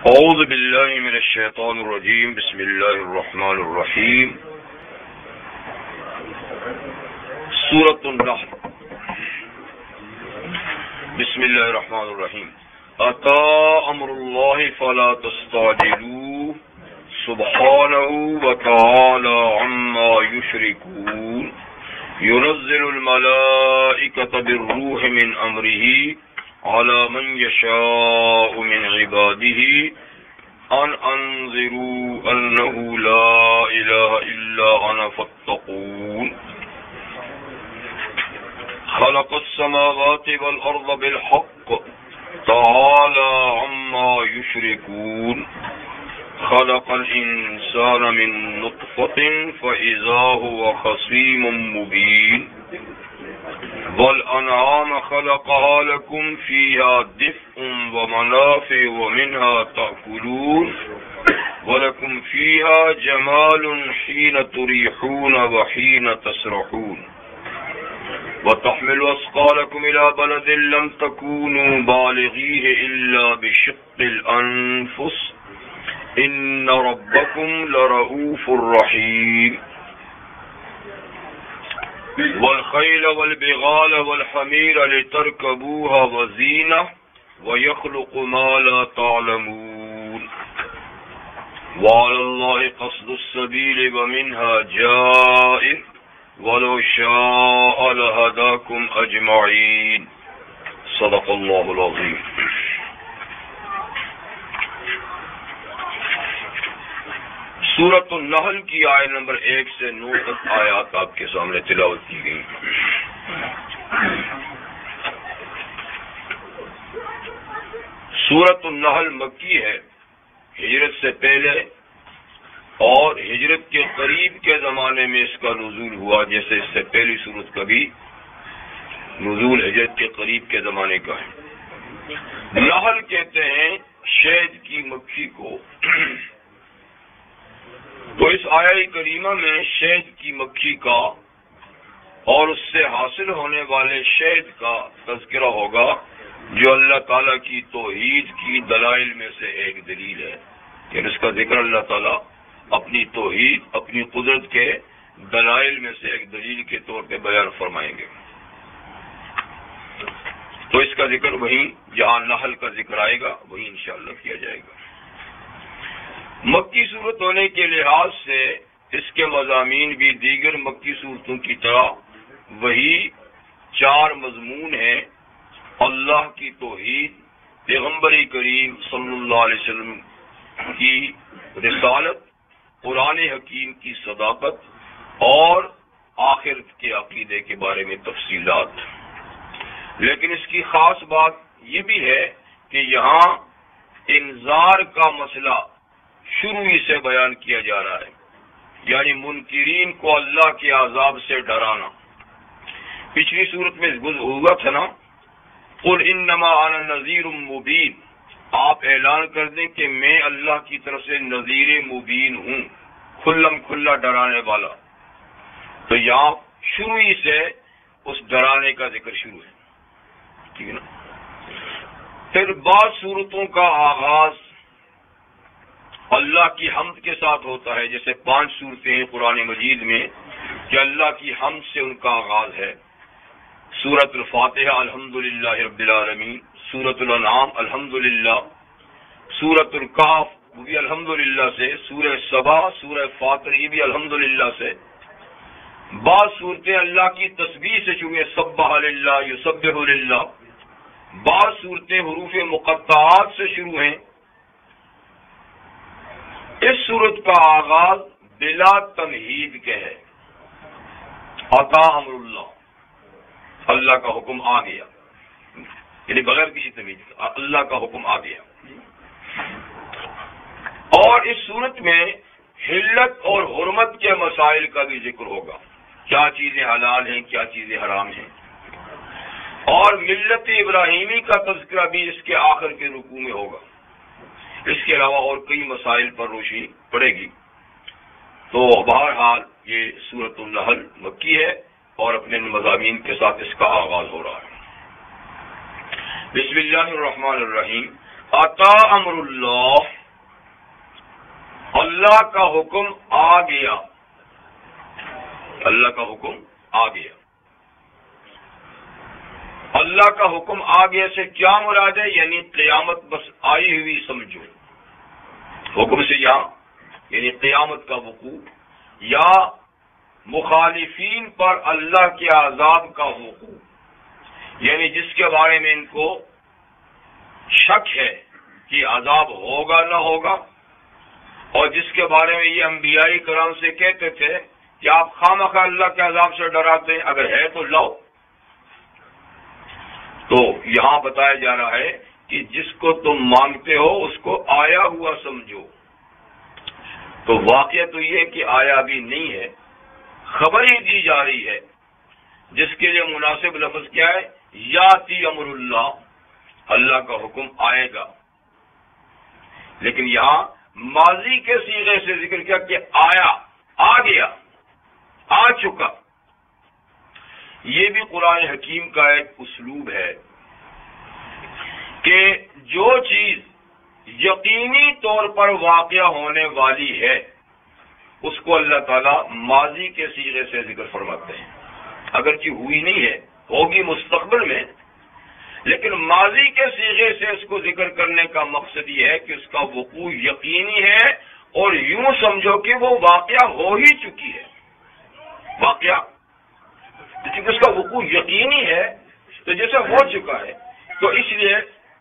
اعوذ باللہ من الشیطان الرجیم بسم اللہ الرحمن الرحیم سورۃ النحل بسم اللہ الرحمن الرحیم اتی امر اللہ فلا تستعجلوہ سبحانہ وتعالی عما یشرکون ينزل الملائکۃ بالروح من امرہ على من يشاء من عباده ان انذروا انه لا اله الا انا فاتقون خلق السماوات والارض بالحق تعالى عما يشركون خلق الانسان من نطفة فاذا هو خصيم مبين والأنعام خلقها لكم فيها دفء ومنافع ومنها تأكلون ولكم فيها جمال حين تريحون وحين تسرحون وتحملوا أثقالكم إلى بلد لم تكونوا بالغيه إلا بشق الأنفس إن ربكم لرؤوف رحيم والخيل والبغال والحمير لتركبوها وزينة ويخلق ما لا تعلمون وعلى الله قصد السبيل ومنها جائر ولو شاء لهداكم أجمعين صدق الله العظيم. سورۃ النحل کی آیت نمبر 1 سے 9 تک آیات آپ کے سامنے تلاوت کی گئی. سورۃ النحل مکی ہے، ہجرت سے پہلے اور ہجرت کے قریب کے زمانے میں اس کا نزول ہوا، جیسے اس سے پہلی سورت کا بھی نزول ہجرت کے قریب کے زمانے کا ہے. نحل کہتے ہیں شہد کی مکھی کو. تو اس آیہ کریمہ میں شہد کی مکھی کا اور اس سے حاصل ہونے والے شہد کا تذکرہ ہوگا، جو اللہ تعالیٰ کی توحید کی دلائل میں سے ایک دلیل ہے. یعنی اس کا ذکر اللہ تعالیٰ اپنی توحید، اپنی قدرت کے دلائل میں سے ایک دلیل کے طور پہ بیان فرمائیں گے. تو اس کا ذکر وہیں جہاں نحل کا ذکر آئے گا وہیں انشاءاللہ کیا جائے گا. مکی صورت ہونے کے لحاظ سے اس کے مضامین بھی دیگر مکی صورتوں کی طرح وہی 4 مضمون ہیں: اللہ کی توحید، پیغمبر کریم صلی اللہ علیہ وسلم کی رسالت، قرآن حکیم کی صداقت اور آخرت کے عقیدے کے بارے میں تفصیلات. لیکن اس کی خاص بات یہ بھی ہے کہ یہاں انذار کا مسئلہ شروع ہی سے بیان کیا جا رہا ہے، یعنی منکرین کو اللہ کے عذاب سے ڈرانا. پچھلی صورت میں ہوا تھا نا، قل انما انا نذیر مبین، آپ اعلان کر دیں کہ میں اللہ کی طرف سے نذیر مبین ہوں، کھلم کھلا ڈرانے والا. تو یہاں شروع ہی سے اس ڈرانے کا ذکر شروع ہے، ٹھیک ہے نا. پھر بعض صورتوں کا آغاز اللہ کی حمد کے ساتھ ہوتا ہے، جیسے 5 صورتیں ہیں قرآن مجید میں کہ اللہ کی حمد سے ان کا آغاز ہے. سورۃ الفاتحہ الحمدللہ رب العالمین، سورۃ الانعام الحمدللہ، سورۃ الکہف وہ بھی الحمدللہ سے، سورہ سبا، سورہ فاطر یہ بھی الحمدللہ سے. بعض صورتیں اللہ کی تسبیح سے شروع ہیں، سبح للہ، یسبح للہ. بعض صورتیں حروف مقطعات سے شروع ہیں. اس صورت کا آغاز بلا تمہید کے ہے، عطا امر اللہ، اللہ کا حکم آ گیا، یعنی بغیر کسی تمہید اللہ کا حکم آ گیا. اور اس صورت میں حلت اور حرمت کے مسائل کا بھی ذکر ہوگا، کیا چیزیں حلال ہیں، کیا چیزیں حرام ہیں. اور ملت ابراہیمی کا تذکرہ بھی اس کے آخر کے رکوع میں ہوگا. اس کے علاوہ اور کئی مسائل پر روشنی پڑے گی. تو بہرحال یہ سورۃ النحل مکی ہے اور اپنے مضامین کے ساتھ اس کا آغاز ہو رہا ہے. بسم اللہ الرحمن الرحیم. عطا امر اللہ، اللہ کا حکم آ گیا، اللہ کا حکم آ گیا۔ اللہ کا حکم آ گیا سے کیا مراد ہے؟ یعنی قیامت بس آئی ہوئی سمجھو۔ حکم سے یہاں یعنی قیامت کا وقوع یا مخالفین پر اللہ کے عذاب کا وقوع، یعنی جس کے بارے میں ان کو شک ہے کہ عذاب ہوگا نہ ہوگا، اور جس کے بارے میں یہ انبیاء کرام سے کہتے تھے کہ آپ خامخواہ اللہ کے عذاب سے ڈراتے ہیں، اگر ہے تو لاؤ۔ تو یہاں بتایا جا رہا ہے کہ جس کو تم مانگتے ہو اس کو آیا ہوا سمجھو۔ تو واقعہ تو یہ کہ آیا بھی نہیں ہے، خبر ہی دی جا رہی ہے، جس کے لیے مناسب لفظ کیا ہے؟ یاتی امر اللہ، اللہ کا حکم آئے گا۔ لیکن یہاں ماضی کے صیغے سے ذکر کیا کہ آیا، آ گیا، آ چکا۔ یہ بھی قرآن حکیم کا ایک اسلوب ہے کہ جو چیز یقینی طور پر واقعہ ہونے والی ہے اس کو اللہ تعالیٰ ماضی کے صیغے سے ذکر فرماتے ہیں، اگرچہ ہوئی نہیں ہے، ہوگی مستقبل میں، لیکن ماضی کے صیغے سے اس کو ذکر کرنے کا مقصد یہ ہے کہ اس کا وقوع یقینی ہے، اور یوں سمجھو کہ وہ واقعہ ہو ہی چکی ہے۔ واقعہ کیونکہ اس کا وقوع یقینی ہے تو جیسے ہو چکا ہے، تو اس لیے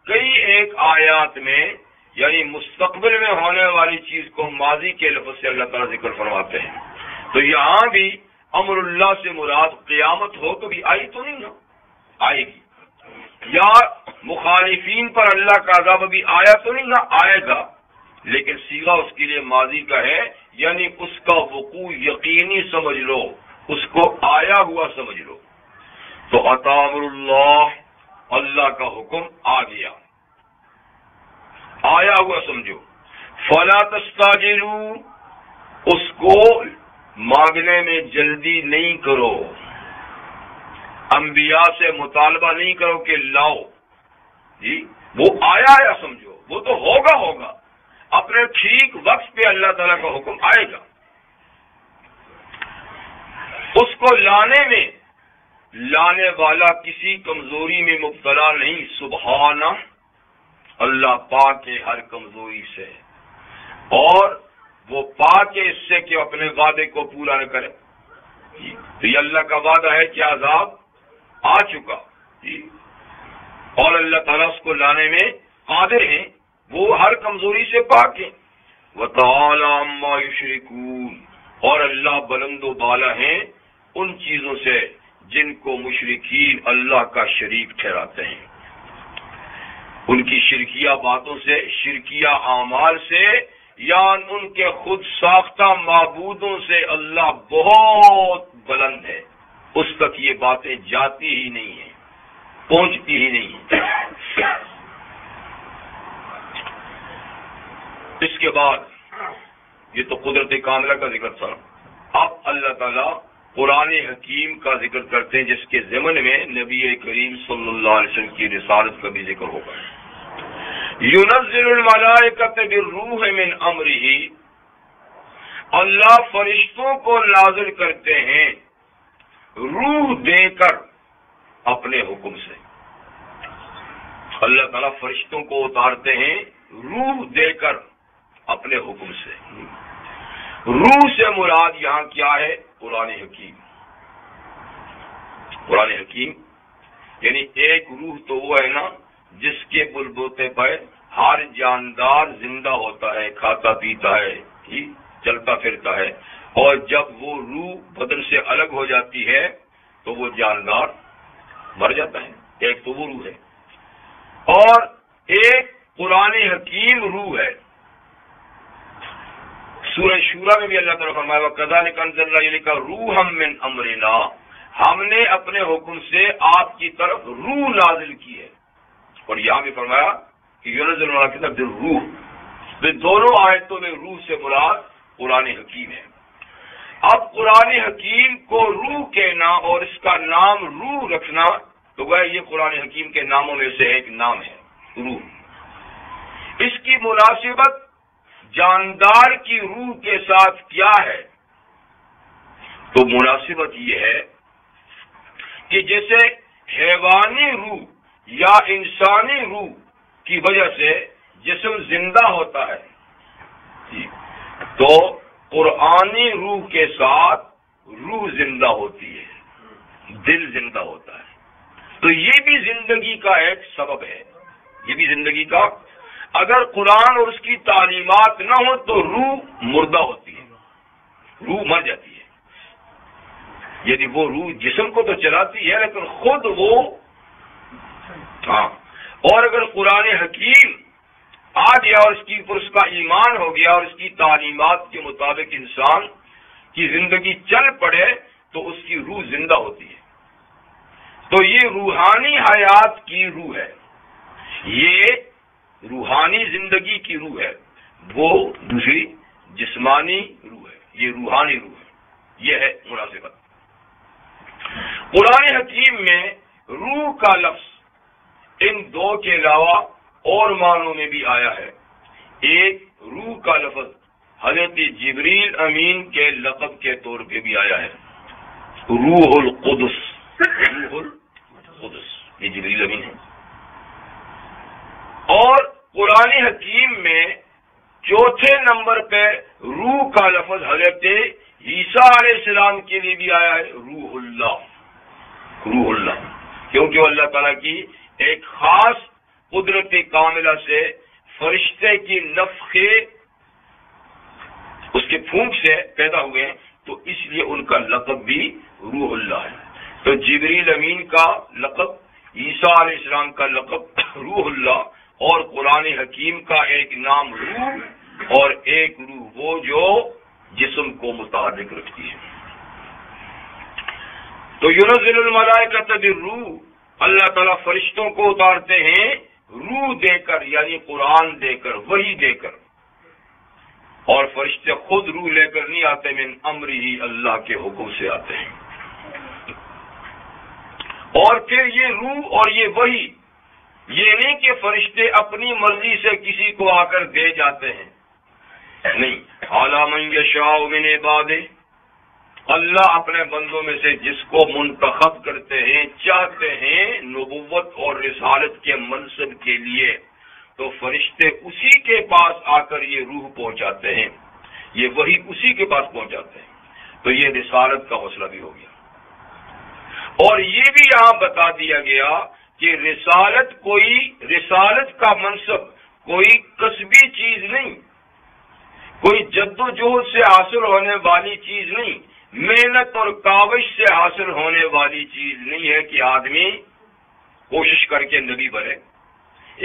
کئی ایک آیات میں یعنی مستقبل میں ہونے والی چیز کو ماضی کے لفظ سے اللہ تعالیٰ ذکر فرماتے ہیں۔ تو یہاں بھی امر اللہ سے مراد قیامت ہو تو بھی آئی تو نہیں نا، آئے گی، یا مخالفین پر اللہ کا عذاب ابھی آیا تو نہیں نا، آئے گا، لیکن صیغہ اس کے لیے ماضی کا ہے، یعنی اس کا وقوع یقینی سمجھ لو، اس کو آیا ہوا سمجھ لو۔ تو عطا امر اللہ، اللہ کا حکم آ گیا، آیا ہوا سمجھو۔ فلا تستعجلوا، اس کو مانگنے میں جلدی نہیں کرو، انبیاء سے مطالبہ نہیں کرو کہ لاؤ، جی وہ آیا ہے سمجھو، وہ تو ہوگا ہوگا، اپنے ٹھیک وقت پہ اللہ تعالیٰ کا حکم آئے گا۔ اس کو لانے والا کسی کمزوری میں مبتلا نہیں، سبحانہ، اللہ پاک ہے ہر کمزوری سے، اور وہ پاک ہے اس سے کہ اپنے وعدے کو پورا نہ کرے۔ تو یہ اللہ کا وعدہ ہے کہ عذاب آ چکا، اور اللہ تعالیٰ اس کو لانے میں قادر ہیں، وہ ہر کمزوری سے پاک ہیں۔ وَتَعَالَىٰ عَمَّا يُشْرِكُونَ، اور اللہ بلند و بالا ہیں ان چیزوں سے جن کو مشرکین اللہ کا شریک ٹھہراتے ہیں، ان کی شرکیہ باتوں سے، شرکیہ اعمال سے، یا ان کے خود ساختہ معبودوں سے اللہ بہت بلند ہے، اس تک یہ باتیں جاتی ہی نہیں ہیں، پہنچتی ہی نہیں ہیں۔ اس کے بعد یہ تو قدرت کاملہ کا ذکر تھا، اب اللہ تعالیٰ قرآن حکیم کا ذکر کرتے ہیں جس کے ضمن میں نبی کریم صلی اللہ علیہ وسلم کی رسالت کا بھی ذکر ہوگا۔ ينزل الملائکۃ بالروح من امرہ، اللہ فرشتوں کو نازل کرتے ہیں روح دے کر اپنے حکم سے، اللہ تعالیٰ فرشتوں کو اتارتے ہیں روح دے کر اپنے حکم سے۔ روح سے مراد یہاں کیا ہے؟ قرآن حکیم۔ قرآن حکیم یعنی ایک روح تو وہ ہے نا جس کے بلبوتے پر ہر جاندار زندہ ہوتا ہے، کھاتا پیتا ہے، چلتا پھرتا ہے، اور جب وہ روح بدن سے الگ ہو جاتی ہے تو وہ جاندار مر جاتا ہے، ایک تو وہ روح ہے، اور ایک قرآن حکیم روح ہے۔ سورہ شورا میں بھی اللہ تعالیٰ فرمایا وَكَذَلِكَ أَنزَلْنَا إِلَيْكَ رُوحًا مِّنْ أَمْرِنَا، ہم نے اپنے حکم سے آپ کی طرف روح نازل کی ہے، اور یہاں بھی فرمایا کہ يُنَزِّلُ الْمَلَائِكَةَ بِالرُّوحِ، یہ دونوں آیتوں میں روح سے مراد قرآن حکیم ہے۔ اب قرآن حکیم کو روح کہنا اور اس کا نام روح رکھنا تو وہ یہ قرآن حکیم کے ناموں میں سے ایک نام ہے، روح۔ اس کی مناسبت جاندار کی روح کے ساتھ کیا ہے؟ تو مناسبت یہ ہے کہ جیسے حیوانی روح یا انسانی روح کی وجہ سے جسم زندہ ہوتا ہے، تو قرآنی روح کے ساتھ روح زندہ ہوتی ہے، دل زندہ ہوتا ہے. تو یہ بھی زندگی کا ایک سبب ہے، یہ بھی زندگی کا. اگر قرآن اور اس کی تعلیمات نہ ہو تو روح مردہ ہوتی ہے، روح مر جاتی ہے. یعنی وہ روح جسم کو تو چلاتی ہے لیکن خود وہ اور اگر قرآن حکیم آ گیا اور اس کا ایمان ہو گیا اور اس کی تعلیمات کے مطابق انسان کی زندگی چل پڑے تو اس کی روح زندہ ہوتی ہے. تو یہ روحانی حیات کی روح ہے، یہ روحانی زندگی کی روح ہے. وہ دوسری جسمانی روح ہے، یہ روحانی روح ہے. یہ ہے مناسبت. قرآن حکیم میں روح کا لفظ ان دو کے علاوہ اور معنوں میں بھی آیا ہے. ایک روح کا لفظ حضرت جبریل امین کے لقب کے طور پہ بھی آیا ہے، روح القدس. روح القدس یہ جبریل امین ہے. اور قرآن حکیم میں چوتھے نمبر پہ روح کا لفظ حضرت عیسیٰ علیہ السلام کے لیے بھی آیا ہے، روح اللہ. روح اللہ کیونکہ وہ اللہ تعالیٰ کی ایک خاص قدرت کاملہ سے فرشتے کی نفخے اس کے پھونک سے پیدا ہوئے ہیں، تو اس لیے ان کا لقب بھی روح اللہ ہے. تو جبریل امین کا لقب، عیسیٰ علیہ السلام کا لقب روح اللہ، اور قرآن حکیم کا ایک نام روح اور ایک روح وہ جو جسم کو متحرک رکھتی ہے. تو ينزل الملائکۃ بالروح، اللہ تعالیٰ فرشتوں کو اتارتے ہیں روح دے کر، یعنی قرآن دے کر، وحی دے کر. اور فرشتے خود روح لے کر نہیں آتے، من امرہ، اللہ کے حکم سے آتے ہیں. اور پھر یہ روح اور یہ وحی، یہ نہیں کہ فرشتے اپنی مرضی سے کسی کو آ کر دے جاتے ہیں، نہیں. اعلی من یشاء من عبادہ، اللہ اپنے بندوں میں سے جس کو منتخب کرتے ہیں، چاہتے ہیں نبوت اور رسالت کے منصب کے لیے، تو فرشتے اسی کے پاس آ کر یہ روح پہنچاتے ہیں، یہ وہی اسی کے پاس پہنچاتے ہیں. تو یہ رسالت کا حوصلہ بھی ہو گیا. اور یہ بھی یہاں بتا دیا گیا کہ رسالت کا منصب کوئی کسبی چیز نہیں، کوئی جد و جہد سے حاصل ہونے والی چیز نہیں، محنت اور کاوش سے حاصل ہونے والی چیز نہیں ہے کہ آدمی کوشش کر کے نبی بنے،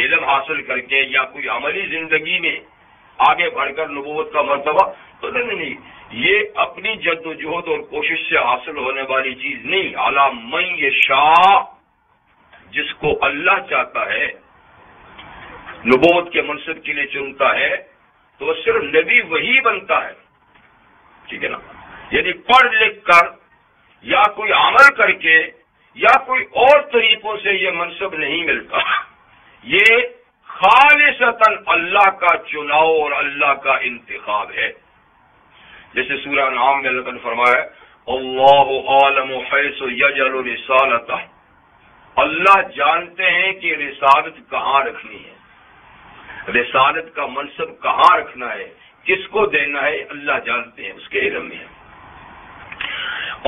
علم حاصل کر کے یا کوئی عملی زندگی میں آگے بڑھ کر نبوت کا مرتبہ. تو نہیں، یہ اپنی جد و جہد اور کوشش سے حاصل ہونے والی چیز نہیں. اعلی من یشاء، جس کو اللہ چاہتا ہے نبوت کے منصب کے لیے چنتا ہے تو وہ صرف نبی وہی بنتا ہے. ٹھیک ہے نا؟ یعنی پڑھ لکھ کر یا کوئی عمل کر کے یا کوئی اور طریقوں سے یہ منصب نہیں ملتا. یہ خالصتاً اللہ کا چناؤ اور اللہ کا انتخاب ہے. جیسے سورہ انعام میں اللہ نے فرمایا اللہ عالم حیث یجعل رسالتہ، اللہ جانتے ہیں کہ رسالت کہاں رکھنی ہے، رسالت کا منصب کہاں رکھنا ہے، کس کو دینا ہے، اللہ جانتے ہیں، اس کے علم میں ہے.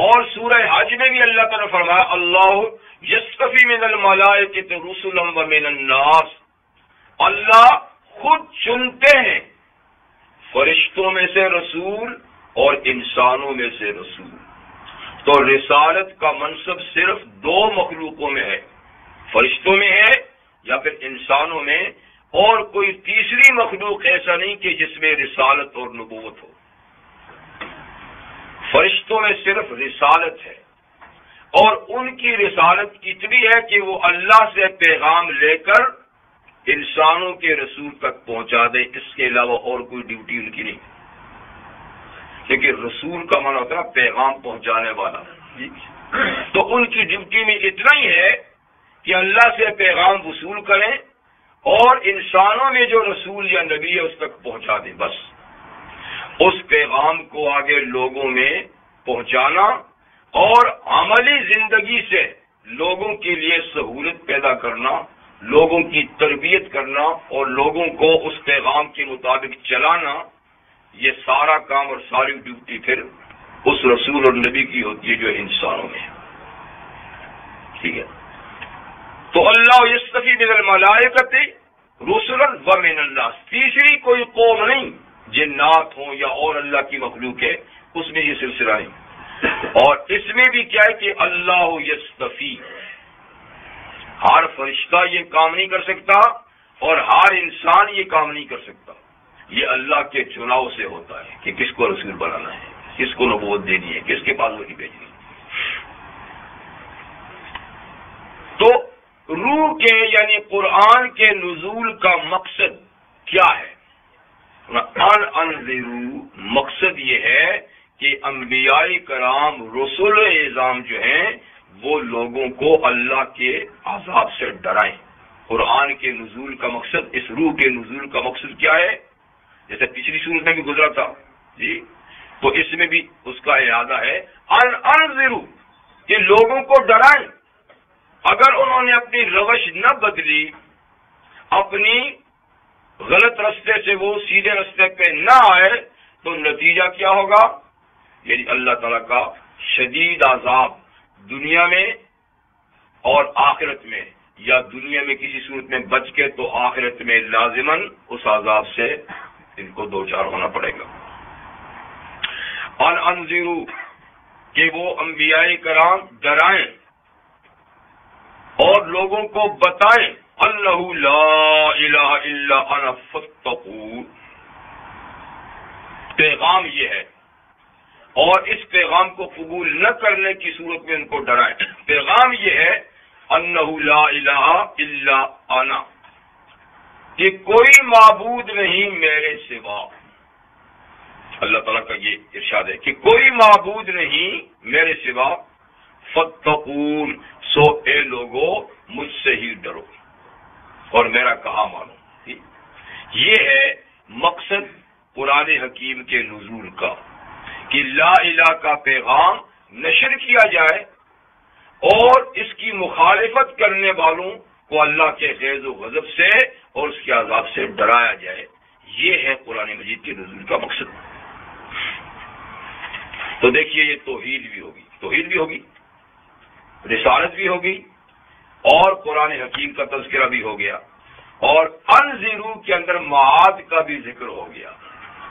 اور سورہ حج میں بھی اللہ تعالیٰ نے فرمایا اللہ یصطفی من الملائکۃ رسلا ومن الناس، اللہ خود چنتے ہیں فرشتوں میں سے رسول اور انسانوں میں سے رسول. تو رسالت کا منصب صرف دو مخلوقوں میں ہے، فرشتوں میں ہے یا پھر انسانوں میں، اور کوئی تیسری مخلوق ایسا نہیں کہ جس میں رسالت اور نبوت ہو. فرشتوں میں صرف رسالت ہے، اور ان کی رسالت اتنی ہے کہ وہ اللہ سے پیغام لے کر انسانوں کے رسول تک پہنچا دے، اس کے علاوہ اور کوئی ڈیوٹی ان کی نہیں. لیکن رسول کا معنی ہوتا ہے پیغام پہنچانے والا، تو ان کی ڈیوٹی میں اتنا ہی ہے کہ اللہ سے پیغام وصول کریں اور انسانوں میں جو رسول یا نبی ہے اس تک پہنچا دے. بس اس پیغام کو آگے لوگوں میں پہنچانا اور عملی زندگی سے لوگوں کے لیے سہولت پیدا کرنا، لوگوں کی تربیت کرنا اور لوگوں کو اس پیغام کے مطابق چلانا، یہ سارا کام اور ساری ڈیوٹی پھر اس رسول اور نبی کی ہوتی ہے جو انسانوں میں ہے. ٹھیک ہے. تو اللہ یستفی من الملائکۃ رسلا ومن الناس، تیسری کوئی قوم نہیں، جنات ہوں یا اور اللہ کی مخلوق ہے، اس میں یہ سلسلہ نہیں. اور اس میں بھی کیا ہے کہ اللہ یستفی، ہر فرشتہ یہ کام نہیں کر سکتا اور ہر انسان یہ کام نہیں کر سکتا. یہ اللہ کے چناؤ سے ہوتا ہے کہ کس کو رسول بنانا ہے، کس کو نبوت دینی ہے، کس کے پاس وحی بھیجنی ہے. تو روح کے یعنی قرآن کے نزول کا مقصد کیا ہے؟ انذروا، مقصد یہ ہے کہ انبیاء کرام رسول اعظام جو ہیں وہ لوگوں کو اللہ کے عذاب سے ڈرائیں. قرآن کے نزول کا مقصد، اس روح کے نزول کا مقصد کیا ہے؟ جیسے پچھلی صورت میں بھی گزرا تھا جی، تو اس میں بھی اس کا اعادہ ہے. انذروا، کہ لوگوں کو ڈرائیں. اگر انہوں نے اپنی روش نہ بدلی، اپنی غلط رستے سے وہ سیدھے رستے پہ نہ آئے، تو نتیجہ کیا ہوگا؟ یعنی اللہ تعالیٰ کا شدید عذاب دنیا میں اور آخرت میں، یا دنیا میں کسی صورت میں بچ کے تو آخرت میں لازماً اس عذاب سے ان کو دوچار ہونا پڑے گا. انذروا، کہ وہ انبیاء کرام ڈرائیں اور لوگوں کو بتائیں اللہ لا الہ الا انا فاتقون. پیغام یہ ہے، اور اس پیغام کو قبول نہ کرنے کی صورت میں ان کو ڈرائیں. پیغام یہ ہے انہ لا الہ الا انا، کہ کوئی معبود نہیں میرے سوا. اللہ تعالیٰ کا یہ ارشاد ہے کہ کوئی معبود نہیں میرے سوا. فاتقون، سو اے لوگو مجھ سے ہی ڈرو اور میرا کہا مانو. یہ ہے مقصد قرآن حکیم کے نزول کا، کہ لا الہ کا پیغام نشر کیا جائے اور اس کی مخالفت کرنے والوں کو اللہ کے غیظ و غضب سے اور اس کے عذاب سے ڈرایا جائے. یہ ہے قرآن مجید کے نزول کا مقصد. تو دیکھیے، یہ توحید بھی ہوگی، رسالت بھی ہوگی، اور قرآن حکیم کا تذکرہ بھی ہو گیا، اور انذروا کے اندر معاد کا بھی ذکر ہو گیا.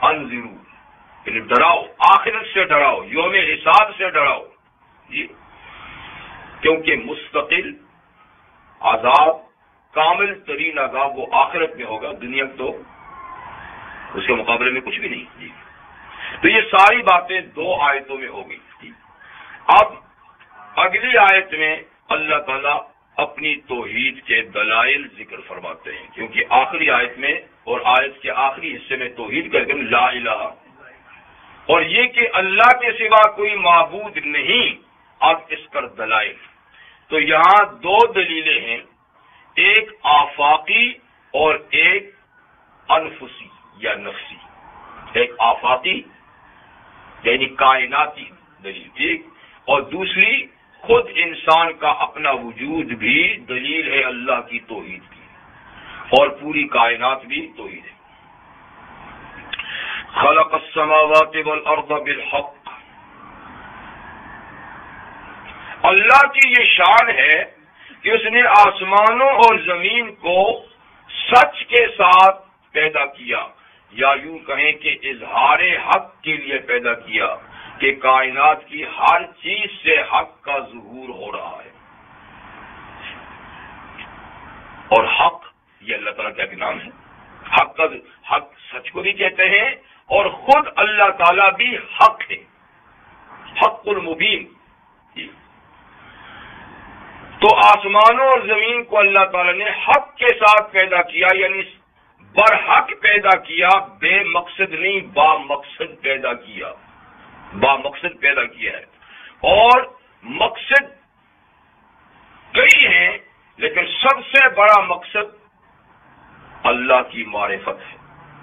انذروا یعنی ڈراؤ، آخرت سے ڈراؤ، یوم حساب سے ڈراؤ. جی، کیونکہ مستقل عذاب، کامل ترین عذاب وہ آخرت میں ہوگا، دنیا تو اس کے مقابلے میں کچھ بھی نہیں. جی، تو یہ ساری باتیں 2 آیتوں میں ہو گئی. اب اگلی آیت میں اللہ تعالیٰ اپنی توحید کے دلائل ذکر فرماتے ہیں، کیونکہ آخری آیت میں اور آیت کے آخری حصے میں توحید کا ذکر لا الہ، اور یہ کہ اللہ کے سوا کوئی معبود نہیں. اب اس پر دلائل، تو یہاں 2 دلیلیں ہیں، ایک آفاقی اور ایک انفسی یا نفسی. ایک آفاقی یعنی کائناتی دلیل، ٹھیک، اور دوسری خود انسان کا اپنا وجود بھی دلیل ہے اللہ کی توحید کی، اور پوری کائنات بھی توحید ہے. خلق السماوات والارض بالحق، اللہ کی یہ شان ہے کہ اس نے آسمانوں اور زمین کو سچ کے ساتھ پیدا کیا، یا یوں کہیں کہ اظہار حق کے لیے پیدا کیا، کہ کائنات کی ہر چیز سے حق کا ظہور ہو رہا ہے. اور حق یہ اللہ تعالیٰ کا ایک نام ہے. حق سچ کو بھی کہتے ہیں، اور خود اللہ تعالیٰ بھی حق ہے، حق المبین. تو آسمانوں اور زمین کو اللہ تعالیٰ نے حق کے ساتھ پیدا کیا، یعنی برحق پیدا کیا، بے مقصد نہیں، با مقصد پیدا کیا، با مقصد پیدا کیا ہے. اور مقصد کئی ہیں، لیکن سب سے بڑا مقصد اللہ کی معرفت ہے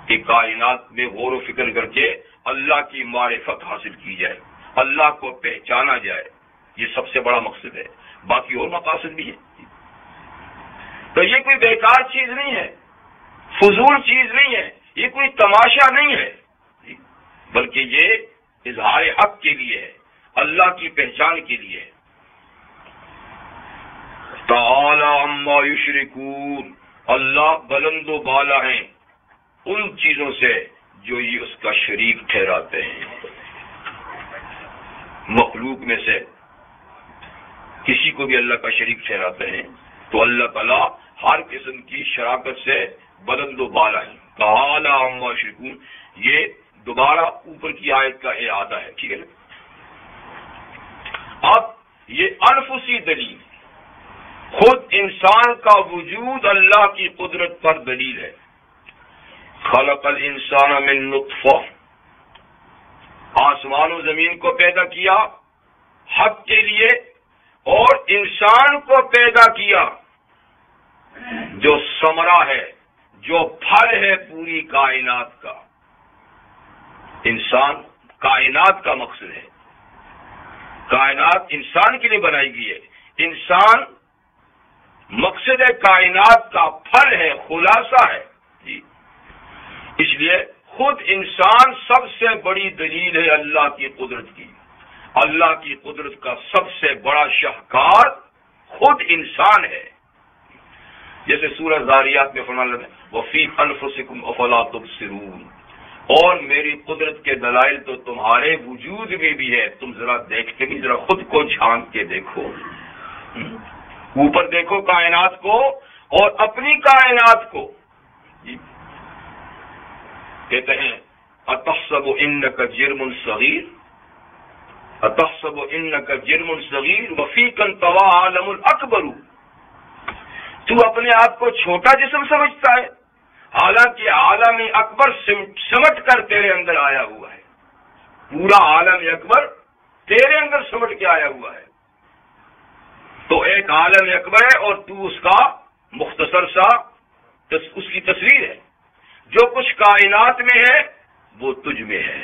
کہ کائنات میں غور و فکر کر کے اللہ کی معرفت حاصل کی جائے، اللہ کو پہچانا جائے، یہ سب سے بڑا مقصد ہے۔ باقی اور مقاصد بھی ہیں، تو یہ کوئی بیکار چیز نہیں ہے، فضول چیز نہیں ہے، یہ کوئی تماشا نہیں ہے، بلکہ یہ اظہار حق کے لیے ہے، اللہ کی پہچان کے لیے ہے۔ تعالی عما یشرکون، اللہ بلند و بالا ہیں ان چیزوں سے جو یہ اس کا شریک ٹھہراتے ہیں۔ مخلوق میں سے کسی کو بھی اللہ کا شریک ٹھہراتے ہیں تو اللہ تعالیٰ ہر قسم کی شراکت سے بلند و بالا ہیں۔ تعالی عما یشرکون، یہ دوبارہ اوپر کی آیت کا اعادہ ہے، ٹھیک ہے نا؟ اب یہ انفسی دلیل، خود انسان کا وجود اللہ کی قدرت پر دلیل ہے۔ خلق الانسان من نطفہ، آسمان و زمین کو پیدا کیا حق کے لیے، اور انسان کو پیدا کیا جو ثمرہ ہے، جو پھل ہے پوری کائنات کا۔ انسان کائنات کا مقصد ہے، کائنات انسان کے لیے بنائی گئی ہے، انسان مقصد ہے، کائنات کا پھل ہے، خلاصہ ہے جی۔ اس لیے خود انسان سب سے بڑی دلیل ہے اللہ کی قدرت کی۔ اللہ کی قدرت کا سب سے بڑا شاہکار خود انسان ہے، جیسے سورہ ذاریات میں فرمان لگا وَفِي أَنفُسِكُمْ أَفَلَا تُبْصِرُونَ، اور میری قدرت کے دلائل تو تمہارے وجود میں بھی ہے، تم ذرا دیکھتے نہیں، ذرا خود کو جھانک کے دیکھو، اوپر دیکھو کائنات کو اور اپنی کائنات کو۔ کہتے ہیں اَتَحْسَبُ إِنَّكَ جِرْمٌ صَغِيرٌ اَتَحْسَبُ إِنَّكَ جِرْمٌ صَغِيرٌ وَفِيكَ انْطَوَىٰ عَالَمُ الْأَكْبَرُ، تو اپنے آپ کو چھوٹا جسم سمجھتا ہے، حالانکہ عالم اکبر سمٹ کر تیرے اندر آیا ہوا ہے، پورا عالم اکبر تیرے اندر سمٹ کے آیا ہوا ہے۔ تو ایک عالم اکبر ہے اور تو اس کا مختصر سا اس کی تصویر ہے، جو کچھ کائنات میں ہے وہ تجھ میں ہے۔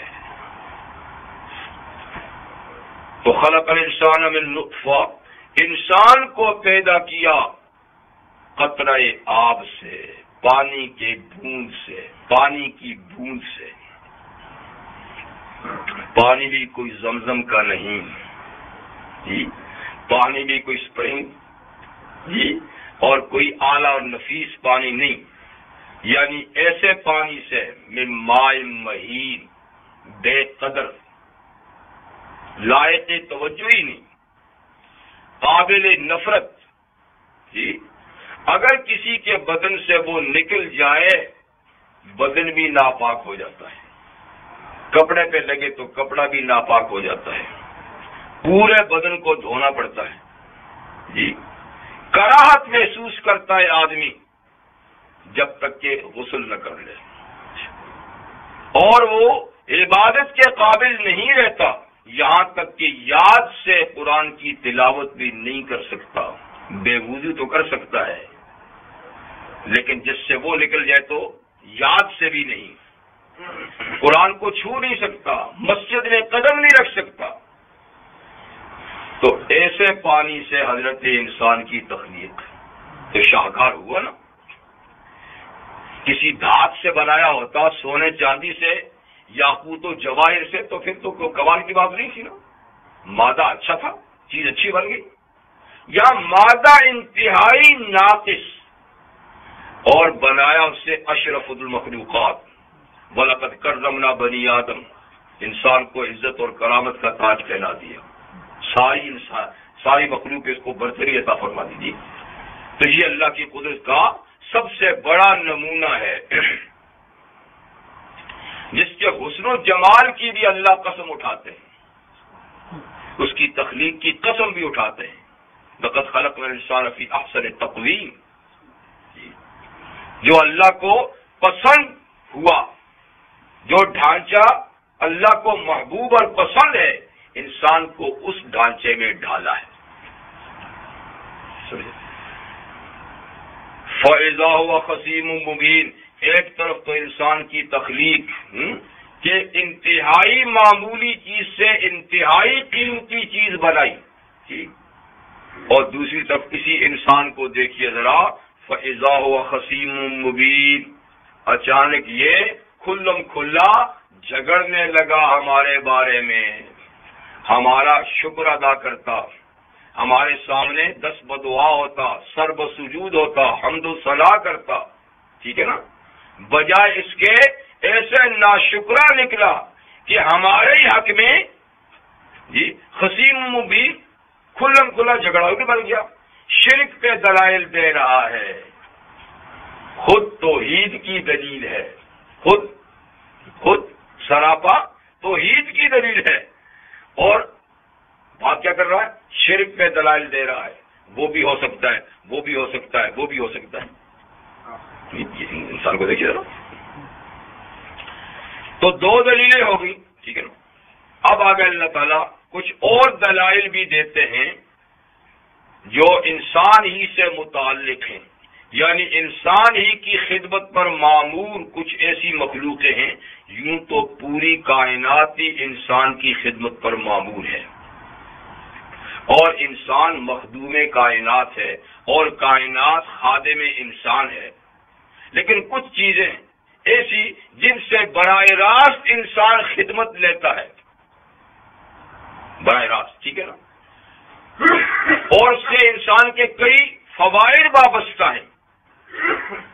تو خلق الانسان من نطفہ، انسان کو پیدا کیا قطرہ آب سے، پانی کے بوند سے، پانی کی بوند سے۔ پانی بھی کوئی زمزم کا نہیں جی، پانی بھی کوئی اسپرنگ جی، اور کوئی اعلیٰ اور نفیس پانی نہیں، یعنی ایسے پانی سے من ماء مہین، بے قدر، لائق توجہ ہی نہیں، قابل نفرت جی۔ اگر کسی کے بدن سے وہ نکل جائے بدن بھی ناپاک ہو جاتا ہے، کپڑے پہ لگے تو کپڑا بھی ناپاک ہو جاتا ہے، پورے بدن کو دھونا پڑتا ہے جی۔ کراہت محسوس کرتا ہے آدمی جب تک کہ غسل نہ کر لے، اور وہ عبادت کے قابل نہیں رہتا یہاں تک کہ یاد سے قرآن کی تلاوت بھی نہیں کر سکتا۔ بے وضو تو کر سکتا ہے لیکن جس سے وہ نکل جائے تو یاد سے بھی نہیں، قرآن کو چھو نہیں سکتا، مسجد میں قدم نہیں رکھ سکتا۔ تو ایسے پانی سے حضرت انسان کی تخلیق تو شاہکار ہوا نا۔ کسی دھات سے بنایا ہوتا، سونے چاندی سے، یاقوت و جواہر سے، تو پھر تو کمال کی بات نہیں تھی نا، مادہ اچھا تھا، چیز اچھی بن گئی۔ یا مادہ انتہائی ناقص اور بنایا اس سے اشرف المخلوقات، وَلَقَدْ كَرَّمْنَا بَنِي آدم، انسان کو عزت اور کرامت کا تاج پہنا دیا، ساری مخلوق اس کو برتری عطا فرما دیجیے۔ تو یہ اللہ کی قدرت کا سب سے بڑا نمونہ ہے، جس کے حسن و جمال کی بھی اللہ قسم اٹھاتے ہیں، اس کی تخلیق کی قسم بھی اٹھاتے ہیں۔ لقد خلقنا الانسان فی احسن تقویم، جو اللہ کو پسند ہوا، جو ڈھانچہ اللہ کو محبوب اور پسند ہے، انسان کو اس ڈھانچے میں ڈالا ہے۔ فَإِذَا هُوَ خَصِيمٌ مُبِينٌ، ایک طرف تو انسان کی تخلیق کہ انتہائی معمولی چیز سے انتہائی قیمتی چیز بنائی، ٹھیک، اور دوسری طرف کسی انسان کو دیکھیے ذرا، فَإِذَا هُوَ خَصِيمٌ مُبِينٌ، اچانک یہ کھلم کھلا جھگڑنے لگا ہمارے بارے میں، ہمارا شکر ادا کرتا، ہمارے سامنے دست بدعا ہوتا، سر بسجود ہوتا، حمد و ثنا کرتا، ٹھیک ہے نا، بجائے اس کے ایسے ناشکرا نکلا کہ ہمارے ہی حق میں جی خصیم مبین کھلم کھلا جھگڑا بھی بن گیا، شرک پہ دلائل دے رہا ہے، خود توحید کی دلیل ہے، خود سراپا توحید کی دلیل ہے، اور بات کیا کر رہا ہے؟ شرک پہ دلائل دے رہا ہے، وہ بھی ہو سکتا ہے، وہ بھی ہو سکتا ہے، وہ بھی ہو سکتا ہے، انسان کو دیکھیے ذرا، تو دو دلیلیں ہو گئی، ٹھیک ہے نا۔ اب آگے اللہ تعالیٰ کچھ اور دلائل بھی دیتے ہیں جو انسان ہی سے متعلق ہیں، یعنی انسان ہی کی خدمت پر معمور کچھ ایسی مخلوقیں ہیں، یوں تو پوری کائنات ہی انسان کی خدمت پر معمور ہے، اور انسان مخدوم کائنات ہے، اور کائنات خادم انسان ہے، لیکن کچھ چیزیں ایسی جن سے براہ راست انسان خدمت لیتا ہے، براہ راست، ٹھیک ہے نا، اور اس سے انسان کے کئی فوائد وابستہ ہیں،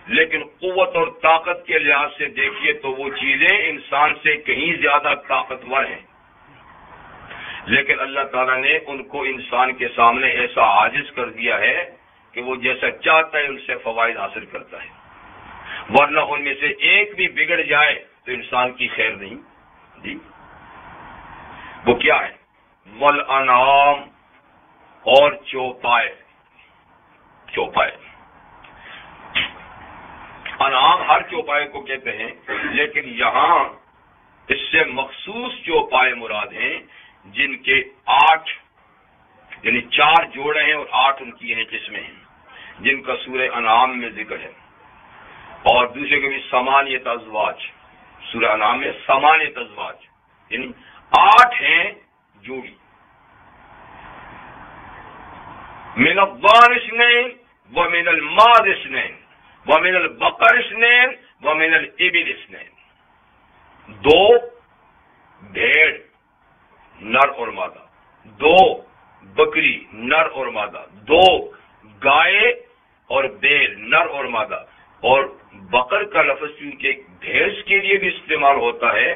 لیکن قوت اور طاقت کے لحاظ سے دیکھیے تو وہ چیزیں انسان سے کہیں زیادہ طاقتور ہیں، لیکن اللہ تعالیٰ نے ان کو انسان کے سامنے ایسا عاجز کر دیا ہے کہ وہ جیسا چاہتا ہے ان سے فوائد حاصل کرتا ہے، ورنہ ان میں سے ایک بھی بگڑ جائے تو انسان کی خیر نہیں جی۔ وہ کیا ہے؟ والانعام، اور چوپائے، انعام ہر چوپائے کو کہتے ہیں، لیکن یہاں اس سے مخصوص چوپائے مراد ہیں جن کے 8 یعنی 4 جوڑے ہیں اور 8 ان کی قسمیں ہیں، جن کا سورہ انعام میں ذکر ہے، اور دوسرے کے بھی ثمانیۃ ازواج، سورہ انعام میں ثمانیۃ ازواج یعنی 8 ہیں جوڑی، من الضان اثنین ومن الماعز اثنین ومن البقر اثنین ومن الابل اثنین، 2 بھیڑ نر اور مادہ، 2 بکری نر اور مادہ، 2 گائے اور بیل نر اور مادہ، اور بقر کا لفظ چونکہ بھینس کے لیے بھی استعمال ہوتا ہے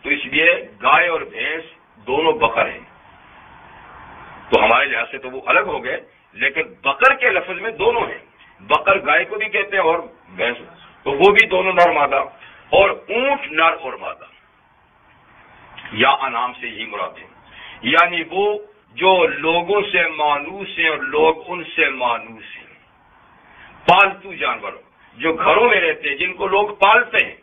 تو اس لیے گائے اور بھینس دونوں بقر ہیں، تو ہمارے لحاظ سے تو وہ الگ ہو گئے، لیکن بقر کے لفظ میں دونوں ہیں، بقر گائے کو بھی کہتے ہیں اور بھینس، تو وہ بھی دونوں نر مادہ، اور اونٹ نر اور مادہ، یا انعام سے یہی مراد ہے، یعنی وہ جو لوگوں سے مانوس ہیں اور لوگ ان سے مانوس ہیں، پالتو جانور جو گھروں میں رہتے ہیں، جن کو لوگ پالتے ہیں،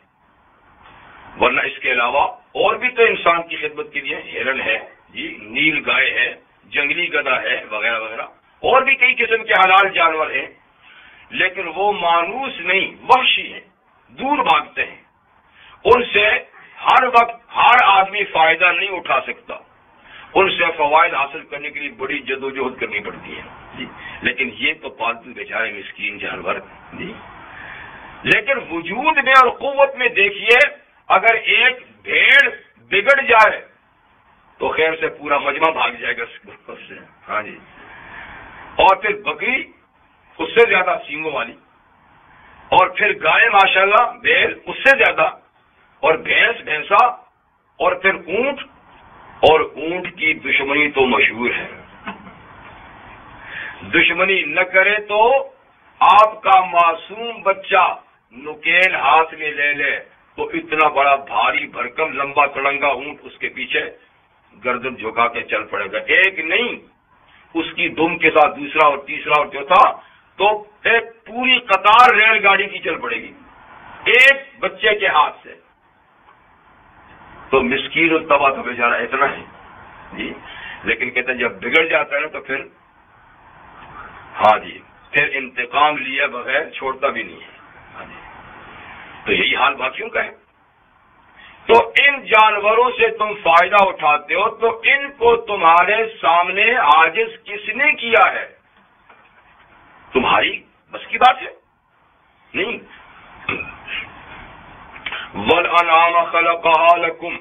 ورنہ اس کے علاوہ اور بھی تو انسان کی خدمت کے لیے ہرن ہے جی، نیل گائے ہے، جنگلی گدھا ہے، وغیرہ وغیرہ، اور بھی کئی قسم کے حلال جانور ہیں، لیکن وہ مانوس نہیں، وحشی ہیں، دور بھاگتے ہیں، ان سے ہر وقت ہر آدمی فائدہ نہیں اٹھا سکتا، ان سے فوائد حاصل کرنے کے لیے بڑی جدوجہد کرنی پڑتی ہے جی، لیکن یہ تو پالتو بیچارے مسکین جانور جی، لیکن وجود میں اور قوت میں دیکھیے، اگر ایک بھیڑ بگڑ جائے تو خیر سے پورا مجمع بھاگ جائے گا اس سے، ہاں جی، اور پھر بکری اس سے زیادہ سینگوں والی، اور پھر گائے ماشاءاللہ، بیل اس سے زیادہ، اور بھینس بھینسا، اور پھر اونٹ، اور اونٹ کی دشمنی تو مشہور ہے، دشمنی نہ کرے تو آپ کا معصوم بچہ نکیل ہاتھ میں لے لے تو اتنا بڑا بھاری بھرکم لمبا تڑنگا اونٹ اس کے پیچھے گردن جھکا کے چل پڑے گا، ایک نہیں، اس کی دم کے ساتھ دوسرا اور تیسرا اور چوتھا، تو ایک پوری قطار ریل گاڑی کی چل پڑے گی ایک بچے کے ہاتھ سے، تو مسکین اور تباہ تو بیچارہ اتنا ہے جی، لیکن کہتے ہیں جب بگڑ جاتا ہے نا تو پھر ہاں جی پھر انتقام لیے بغیر چھوڑتا بھی نہیں ہے. تو یہی حال باقیوں کا ہے. تو ان جانوروں سے تم فائدہ اٹھاتے ہو تو ان کو تمہارے سامنے عاجز کس نے کیا ہے؟ تمہاری بس کی بات ہے نہیں. وَالْأَنْعَامَ خَلَقَهَا لَكُمْ،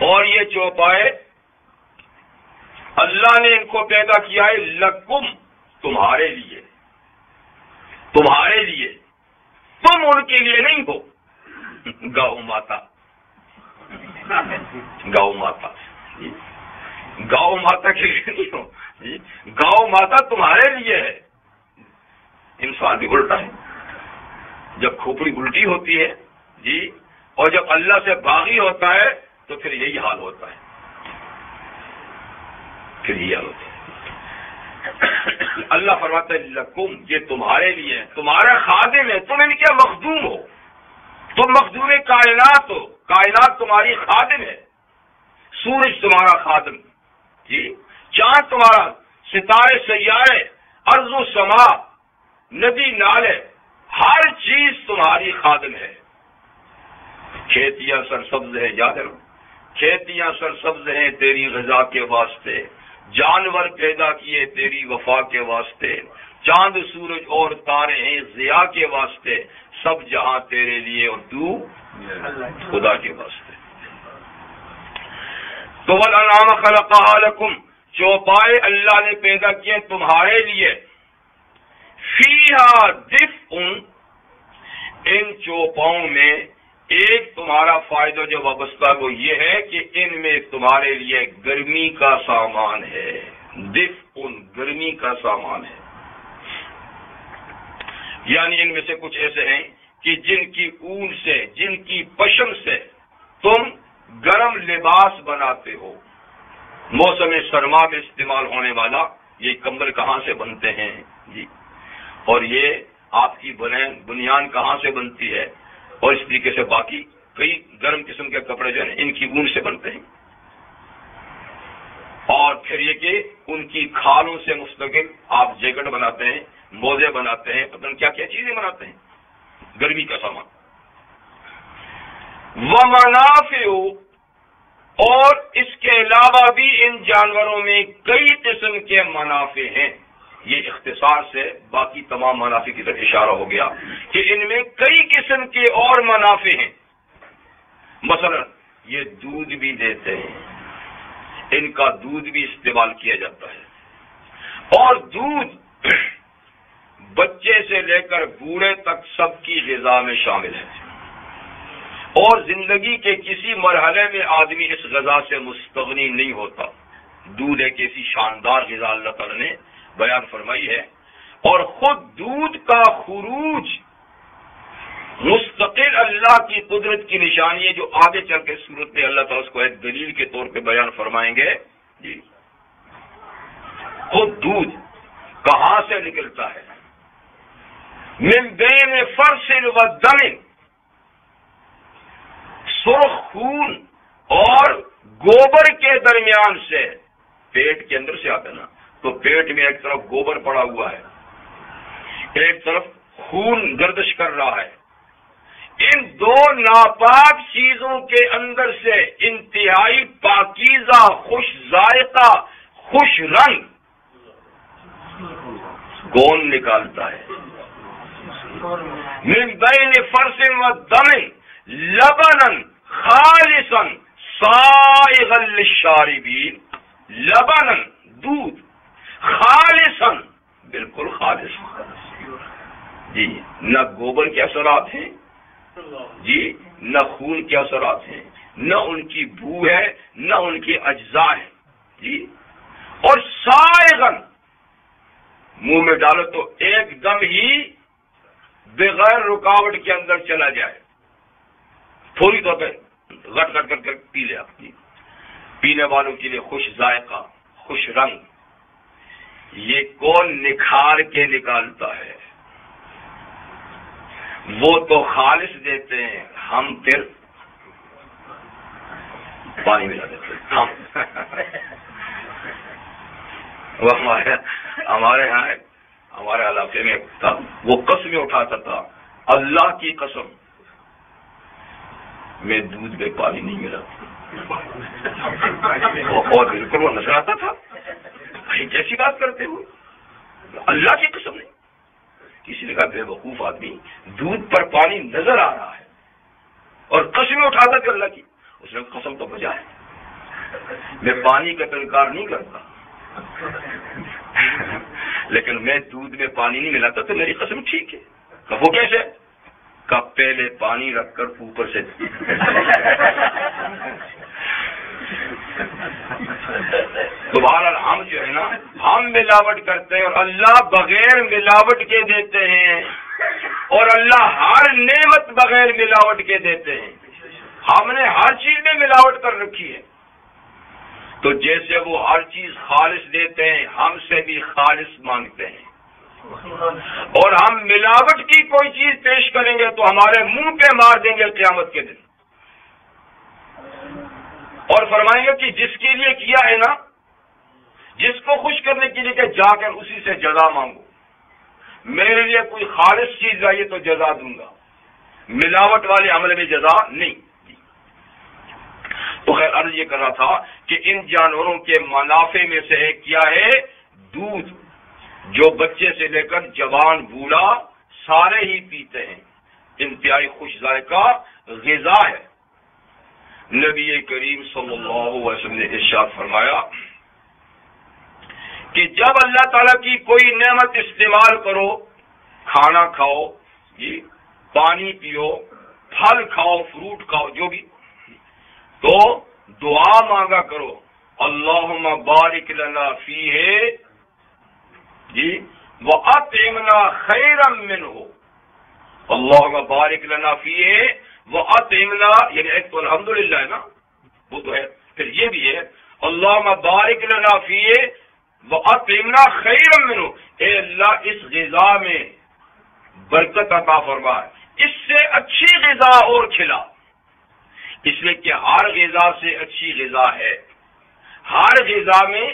اور یہ چوپائے اللہ نے ان کو پیدا کیا ہے لکم، تمہارے لیے، تمہارے لیے، تم ان کے لیے نہیں ہو. گاؤں ماتا، گاؤں ماتا، گاؤں ماتا کے لیے نہیں ہو. گاؤں ماتا تمہارے لیے ہے. انسان بھی الٹا ہے. جب کھوپڑی الٹی ہوتی ہے جی، اور جب اللہ سے باغی ہوتا ہے تو پھر یہی حال ہوتا ہے. پھر یہ حال ہوتا ہے. اللہ فرماتا ہے لکم، یہ تمہارے لیے، تمہارا خادم ہے، تم ان کے مخدوم ہو. تم مخدوم کائنات ہو، کائنات تمہاری خادم ہے. سورج تمہارا خادم جی، چاند تمہارا، ستارے سیارے، ارض و سما، ندی نالے، ہر چیز تمہاری خادم ہے. کھیتیاں سرسبز ہیں، یاد رکھو، کھیتیاں سرسبز ہیں تیری غذا کے واسطے، جانور پیدا کیے تیری وفا کے واسطے، چاند سورج اور تارے ہیں ضیاء کے واسطے، سب جہاں تیرے لیے اور تو خدا کے واسطے. تو وَالْأَنْعَامَ خَلَقَهَا لَكُمْ، چوپائے اللہ نے پیدا کیے تمہارے لیے. فِيهَا دِفْءٌ، ان چوپاؤں میں ایک تمہارا فائدہ جو وابستہ وہ یہ ہے کہ ان میں تمہارے لیے گرمی کا سامان ہے. دفء، گرمی کا سامان ہے. یعنی ان میں سے کچھ ایسے ہیں کہ جن کی اون سے، جن کی پشم سے تم گرم لباس بناتے ہو. موسم سرما میں استعمال ہونے والا یہ کمبل کہاں سے بنتے ہیں جی، اور یہ آپ کی بنیان کہاں سے بنتی ہے، اور اس طریقے سے باقی کئی گرم قسم کے کپڑے جو ہیں ان کی اون سے بنتے ہیں. اور پھر یہ کہ ان کی کھالوں سے مستقل آپ جیکٹ بناتے ہیں، موزے بناتے ہیں، پتہ نہیں کیا کیا چیزیں بناتے ہیں. گرمی کا سامان. وَمَنَافِعُ، اور اس کے علاوہ بھی ان جانوروں میں کئی قسم کے منافع ہیں. یہ اختصار سے باقی تمام منافع کی طرف اشارہ ہو گیا کہ ان میں کئی قسم کے اور منافع ہیں. مثلا یہ دودھ بھی دیتے ہیں، ان کا دودھ بھی استعمال کیا جاتا ہے. اور دودھ بچے سے لے کر بوڑھے تک سب کی غذا میں شامل ہے. اور زندگی کے کسی مرحلے میں آدمی اس غذا سے مستغنی نہیں ہوتا. دودھ ایک ایسی شاندار غذا اللہ تعالی نے بیان فرمائی ہے. اور خود دودھ کا خروج مستقل اللہ کی قدرت کی نشانی ہے، جو آگے چل کے صورت میں اللہ تعالیٰ اس کو ایک دلیل کے طور پہ بیان فرمائیں گے جی. خود دودھ کہاں سے نکلتا ہے؟ من بین فرث و دم، سرخ خون اور گوبر کے درمیان سے. پیٹ کے اندر سے آتا ہے نا، تو پیٹ میں ایک طرف گوبر پڑا ہوا ہے، ایک طرف خون گردش کر رہا ہے. ان دو ناپاک چیزوں کے اندر سے انتہائی پاکیزہ، خوش ذائقہ، خوش رنگ کون نکالتا ہے؟ من بین فرث و دم لبنا خالصا سائغا للشاربین. لبنا، دودھ، خالصا، بالکل خالص جی. نہ گوبر کے اثرات ہیں جی، نہ خون کے اثرات ہیں، نہ ان کی بو ہے، نہ ان کے اجزاء ہیں جی. اور سائغا، منہ میں ڈالو تو ایک دم ہی بغیر رکاوٹ کے اندر چلا جائے. تھوڑی طور پہ غٹ غٹ کر پی لے آپ جی. پینے والوں کے لیے خوش ذائقہ، خوش رنگ. یہ کون نکھار کے نکالتا ہے؟ وہ تو خالص دیتے ہیں، ہم پھر پانی ملا دیتے ہیں. وہ ہمارے ہمارے علاقے میں تھا، وہ قسمیں اٹھاتا تھا، اللہ کی قسم میں دودھ میں پانی نہیں ملا، اور بالکل وہ نظر آتا تھا جیسی بات کرتے ہو، اللہ کی قسم نہیں۔ کسی نے کہا بے وقوف آدمی، دودھ پر پانی نظر آ رہا ہے اور قسمیں اٹھاتا کہ اللہ کی، اس نے قسم تو بجا ہے، میں پانی کا انکار نہیں کرتا، لیکن میں دودھ میں پانی نہیں ملاتا تو میری قسم ٹھیک ہے۔ کہ وہ کیسے؟ کہ پہلے پانی رکھ کر اوپر سے تو بہرحال ہم جو ہے نا، ہم ملاوٹ کرتے ہیں اور اللہ بغیر ملاوٹ کے دیتے ہیں، اور اللہ ہر نعمت بغیر ملاوٹ کے دیتے ہیں۔ ہم نے ہر چیز میں ملاوٹ کر رکھی ہے، تو جیسے وہ ہر چیز خالص دیتے ہیں، ہم سے بھی خالص مانگتے ہیں، اور ہم ملاوٹ کی کوئی چیز پیش کریں گے تو ہمارے منہ پہ مار دیں گے قیامت کے دن، اور فرمائیں گے کہ جس کے لیے کیا ہے نا، جس کو خوش کرنے کے لیے کہ جا کر اسی سے جزا مانگو، میرے لیے کوئی خالص چیز آئی تو جزا دوں گا، ملاوٹ والے عمل میں جزا نہیں۔ تو خیر عرض یہ کر رہا تھا کہ ان جانوروں کے منافع میں سے ایک کیا ہے؟ دودھ، جو بچے سے لے کر جوان بوڑھا سارے ہی پیتے ہیں، انتہائی خوش ذائقہ غذا ہے۔ نبی کریم صلی اللہ علیہ وسلم نے ارشاد فرمایا کہ جب اللہ تعالیٰ کی کوئی نعمت استعمال کرو، کھانا کھاؤ جی، پانی پیو، پھل کھاؤ، فروٹ کھاؤ، جو بھی، تو دعا مانگا کرو، اللہم بارک لنا فیہ جی وَأَطْعِمْنَا خَيْرًا مِّنْهُ، اللہم بارک لنا فیہ وَأَطْعِمْنَا، یعنی ایک تو الحمدللہ ہے نا، وہ تو ہے، پھر یہ بھی ہے اللہم بارک لنا فیہ وَأَطْعِمْنَا خَيْرًا مِّنْهُ، اے اللہ اس غذا میں برکت عطا فرما، اس سے اچھی غذا اور کھلا، اس لیے کہ ہر غذا سے اچھی غذا ہے، ہر غذا میں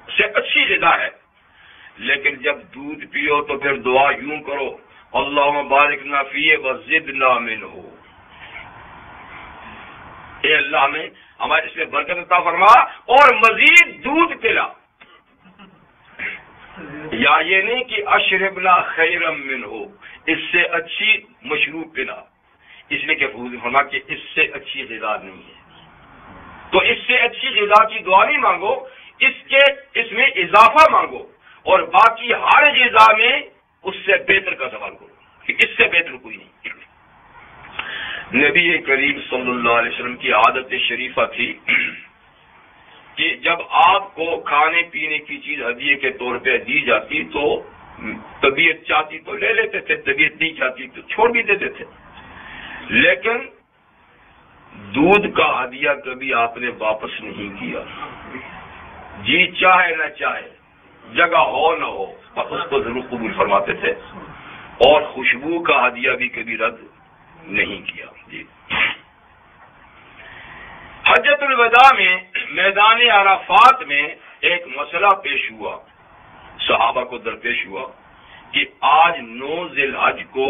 سے اچھی غذا ہے، لیکن جب دودھ پیو تو پھر دعا یوں کرو، اللہم بارک لنا فیہ وزدنا منہ، اے اللہ ہمیں ہمارے اس میں برکت عطا فرما اور مزید دودھ پلا، یا یہ نہیں کہ اشربنا خیرا منہ، اس سے اچھی مشروب پلا، اس لیے کہ حضور نے فرمایا کہ اس سے اچھی غذا نہیں ہے، تو اس سے اچھی غذا کی دعا نہیں مانگو، اس میں اضافہ مانگو، اور باقی ہر غذا میں اس سے بہتر کا سوال کرو کہ اس سے بہتر کوئی نہیں۔ نبی کریم صلی اللہ علیہ وسلم کی عادت شریفہ تھی کہ جب آپ کو کھانے پینے کی چیز ہدیے کے طور پہ دی جاتی تو طبیعت چاہتی تو لے لیتے تھے، طبیعت نہیں چاہتی تو چھوڑ بھی دیتے تھے، لیکن دودھ کا ہدیہ کبھی آپ نے واپس نہیں کیا، جی چاہے نہ چاہے، جگہ ہو نہ ہو، اس کو ضرور قبول فرماتے تھے، اور خوشبو کا ہدیہ بھی کبھی رد نہیں کیا۔ جی حجۃ الوداع میں میدان عرفات میں ایک مسئلہ پیش ہوا، صحابہ کو درپیش ہوا کہ آج 9 ذی الحج کو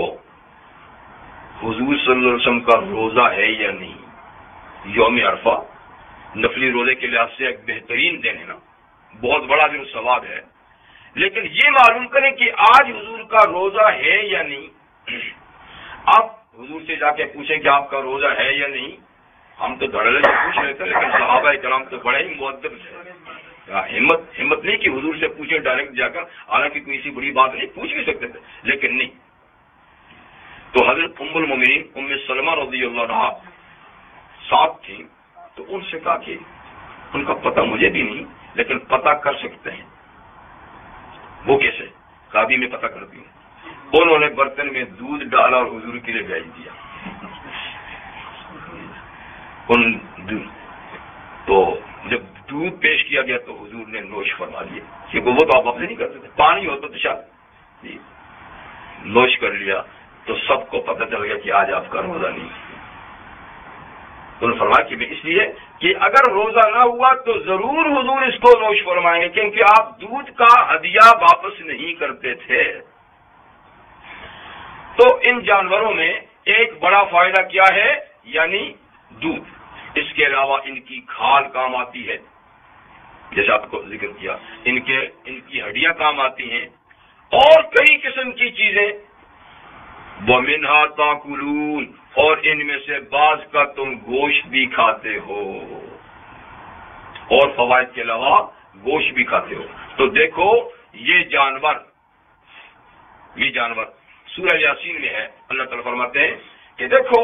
حضور صلی اللہ علیہ وسلم کا روزہ ہے یا نہیں۔ یوم عرفہ نفلی روزے کے لحاظ سے ایک بہترین دن ہے نا، بہت بڑا دن ثواب ہے، لیکن یہ معلوم کریں کہ آج حضور کا روزہ ہے یا نہیں۔ آپ حضور سے جا کے پوچھیں کہ آپ کا روزہ ہے یا نہیں، ہم تو دھڑلے سے پوچھ رہے تھے، لیکن صحابہ کرام تو بڑے ہی مؤدب تھے، ہمت نہیں کہ حضور سے پوچھیں ڈائریکٹ جا کر، حالانکہ کوئی ایسی بڑی بات نہیں، پوچھ بھی سکتے تھے لیکن نہیں۔ تو حضرت ام المومنین ام سلمہ رضی اللہ عنہا ساتھ تھی، تو ان سے کہا کہ ان کا پتہ مجھے بھی نہیں لیکن پتہ کر سکتے ہیں۔ وہ کیسے؟ کہا بھی میں پتہ کرتی ہوں۔ انہوں نے برتن میں دودھ ڈالا اور حضور کے لیے بھیج دیا۔ تو جب دودھ پیش کیا گیا تو حضور نے نوش فرما لیا، کیونکہ وہ تو آپ اپنے نہیں کرتے تھے، پانی ہوتا تو شاید جی نوش کر لیا، تو سب کو پتہ چل گیا کہ آج آپ کا روزہ نہیں۔ تو فرمایا کہ اس لیے کہ اگر روزہ نہ ہوا تو ضرور حضور اس کو نوش فرمائیں گے، کیونکہ آپ دودھ کا ہدیہ واپس نہیں کرتے تھے۔ تو ان جانوروں میں ایک بڑا فائدہ کیا ہے، یعنی دودھ۔ اس کے علاوہ ان کی کھال کام آتی ہے، جیسے آپ کو ذکر کیا، ان کی ہڈیاں کام آتی ہیں، اور کئی قسم کی چیزیں۔ وَمِنْهَا تَأْكُلُونَ، اور ان میں سے بعض کا تم گوشت بھی کھاتے ہو، اور فوائد کے علاوہ گوشت بھی کھاتے ہو۔ تو دیکھو یہ جانور سورہ یاسین میں ہے، اللہ تعالیٰ فرماتے ہیں کہ دیکھو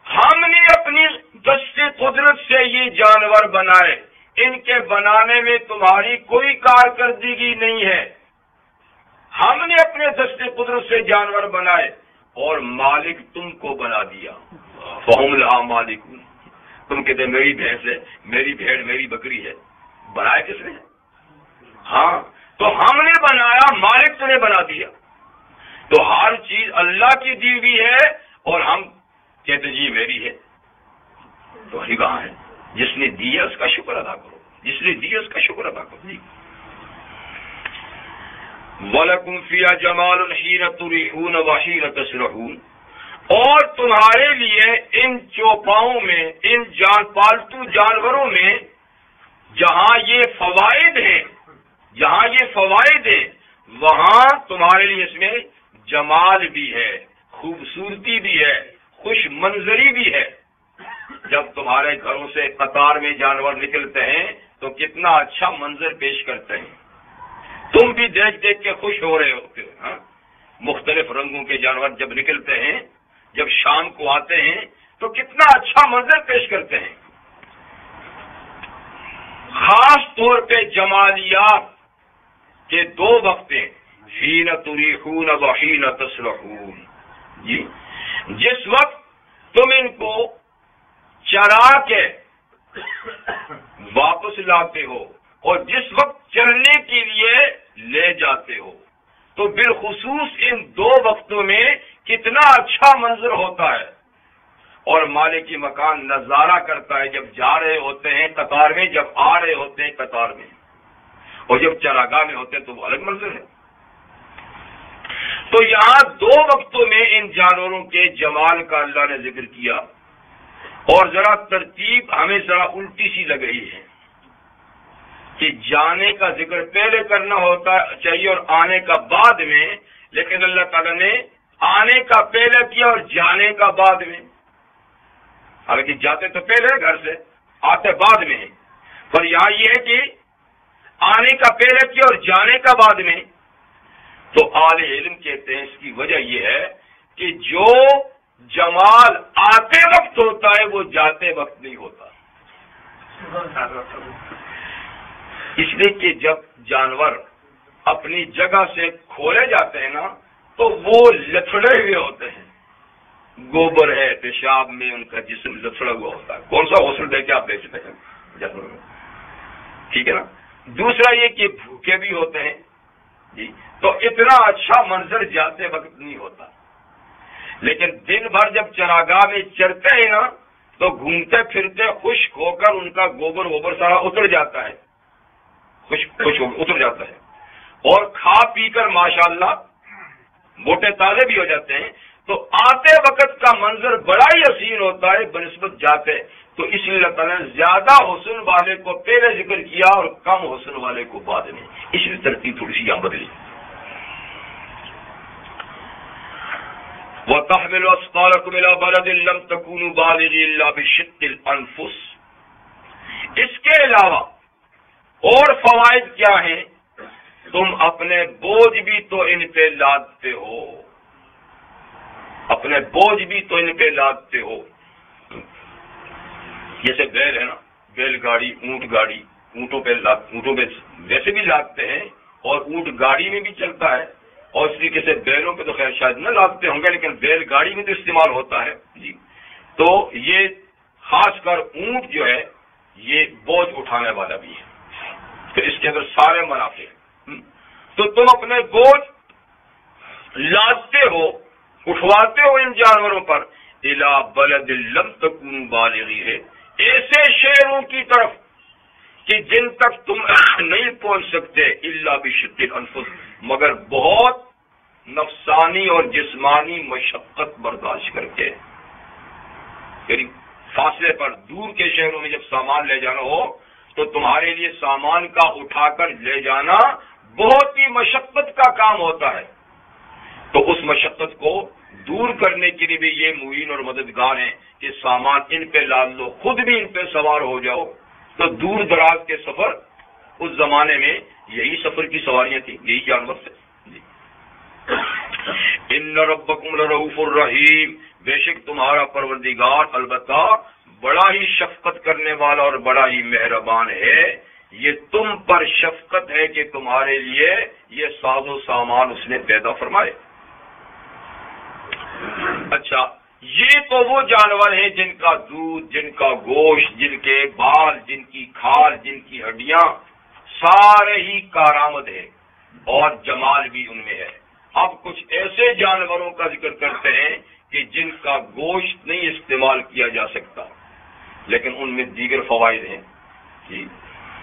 ہم نے اپنی دست قدرت سے یہ جانور بنائے، ان کے بنانے میں تمہاری کوئی کارکردگی نہیں ہے، ہم نے اپنے دست قدرت سے جانور بنائے اور مالک تم کو بنا دیا۔ فَهُمْ لَهَا مَالِكُونَ، تم کہتے میری بھینس ہے، میری بھیڑ، میری بکری ہے، بنایا کس نے؟ ہاں، تو ہم نے بنایا، مالک تو نے بنا دیا۔ تو ہر چیز اللہ کی دی ہوئی ہے اور ہم کہتے جی میری ہے، تو وہی کہاں ہے؟ جس نے دیا اس کا شکر ادا کرو، جس نے دیا اس کا شکر ادا کرو۔ جی وَلَكُمْ فِيهَا جَمَالٌ حِينَ تُرِيحُونَ وَحِينَ تَسْرَحُونَ، اور تمہارے لیے ان چوپاؤں میں، ان پالتو جانوروں میں جہاں یہ فوائد ہیں وہاں تمہارے لیے اس میں جمال بھی ہے، خوبصورتی بھی ہے، خوش منظری بھی ہے۔ جب تمہارے گھروں سے قطار میں جانور نکلتے ہیں تو کتنا اچھا منظر پیش کرتے ہیں، تم بھی دیکھ دیکھ کے خوش ہو رہے ہوتے ہو۔ ہاں؟ مختلف رنگوں کے جانور جب نکلتے ہیں، جب شام کو آتے ہیں تو کتنا اچھا منظر پیش کرتے ہیں۔ خاص طور پہ جمالیات کے دو وقتیں، حین تریحون وحین تسرحون، جی جس وقت تم ان کو چرا کے واپس لاتے ہو اور جس وقت چرنے کے لیے لے جاتے ہو، تو بالخصوص ان دو وقتوں میں کتنا اچھا منظر ہوتا ہے، اور مالک کی مکان نظارہ کرتا ہے جب جا رہے ہوتے ہیں قطار میں، جب آ رہے ہوتے ہیں قطار میں، اور جب چراگاہ میں ہوتے ہیں تو وہ الگ منظر ہے۔ تو یہاں دو وقتوں میں ان جانوروں کے جمال کا اللہ نے ذکر کیا، اور ذرا ترتیب ہمیں ذرا الٹی سی لگ رہی ہے کہ جانے کا ذکر پہلے کرنا ہوتا چاہیے اور آنے کا بعد میں، لیکن اللہ تعالیٰ نے آنے کا پہلے کیا اور جانے کا بعد میں۔ حالانکہ جاتے تو پہلے گھر سے، آتے بعد میں ہیں، پر یہاں یہ ہے کہ آنے کا پہلے کیا اور جانے کا بعد میں۔ تو اہل علم کہتے ہیں اس کی وجہ یہ ہے کہ جو جمال آتے وقت ہوتا ہے وہ جاتے وقت نہیں ہوتا، اس لیے کہ جب جانور اپنی جگہ سے کھولے جاتے ہیں نا تو وہ لتھڑے ہوئے ہوتے ہیں، گوبر ہے، پیشاب میں ان کا جسم لتھڑا ہوا ہوتا ہے، کون سا غسل دے کے آپ بیچتے ہیں جانوروں میں، ٹھیک ہے نا۔ دوسرا یہ کہ بھوکے بھی ہوتے ہیں، جی تو اتنا اچھا منظر جاتے وقت نہیں ہوتا، لیکن دن بھر جب چراگاہ میں چرتے ہیں نا تو گھومتے پھرتے خشک ہو کر ان کا گوبر ووبر سارا اتر جاتا ہے، خشک اتر جاتا ہے، اور کھا پی کر ماشاءاللہ موٹے تازے بھی ہو جاتے ہیں۔ تو آتے وقت کا منظر بڑا ہی حسین ہوتا ہے بنسبت جاتے، تو اس لیے اللہ تعالیٰ نے زیادہ حسن والے کو پہلے ذکر کیا اور کم حسن والے کو بعد میں، اس لیے ترتیب تھوڑی سی یہاں بدلی۔ وَتَحْمِلُ أَثْقَالَكُمْ إِلَىٰ بَلَدٍ لَّمْ تَكُونُوا بَالِغِيهِ إِلَّا بِشِقِّ الْأَنفُسِ، اس کے علاوہ اور فوائد کیا ہیں؟ تم اپنے بوجھ بھی تو ان پہ لادتے ہو، اپنے بوجھ بھی تو ان پہ لادتے ہو۔ جیسے بیل ہے نا، بیل گاڑی، اونٹ گاڑی، اونٹوں پہ ویسے بھی لادتے ہیں، اور اونٹ گاڑی میں بھی چلتا ہے، اور اس طریقے سے بیلوں پہ تو خیر شاید نہ لادتے ہوں گے، لیکن بیل گاڑی میں تو استعمال ہوتا ہے جی۔ تو یہ خاص کر اونٹ جو ہے یہ بوجھ اٹھانے والا بھی ہے، تو اس کے اندر سارے منافع ہیں۔ تو تم اپنے بوجھ لادتے ہو، اٹھواتے ہو ان جانوروں پر، الی بلد لم تکونوا بالغیہ، ایسے شہروں کی طرف کہ جن تک تم نہیں پہنچ سکتے، الا بشق الانفس، مگر بہت نفسانی اور جسمانی مشقت برداشت کر کے، یعنی فاصلے پر دور کے شہروں میں جب سامان لے جانا ہو تو تمہارے لیے سامان کا اٹھا کر لے جانا بہت ہی مشقت کا کام ہوتا ہے، تو اس مشقت کو دور کرنے کے لیے بھی یہ معین اور مددگار ہیں کہ سامان ان پہ لاد لو، خود بھی ان پہ سوار ہو جاؤ۔ تو دور دراز کے سفر اس زمانے میں یہی سفر کی سواریاں تھیں، یہی جانور تھے۔ ان ربکم لرؤوف الرحیم، بے شک تمہارا پروردگار البتہ بڑا ہی شفقت کرنے والا اور بڑا ہی مہربان ہے۔ یہ تم پر شفقت ہے کہ تمہارے لیے یہ ساز و سامان اس نے پیدا فرمائے۔ اچھا، یہ تو وہ جانور ہیں جن کا دودھ، جن کا گوشت، جن کے بال، جن کی کھال، جن کی ہڈیاں سارے ہی کارآمد ہیں اور جمال بھی ان میں ہے۔ اب کچھ ایسے جانوروں کا ذکر کرتے ہیں کہ جن کا گوشت نہیں استعمال کیا جا سکتا لیکن ان میں دیگر فوائد ہیں، جی،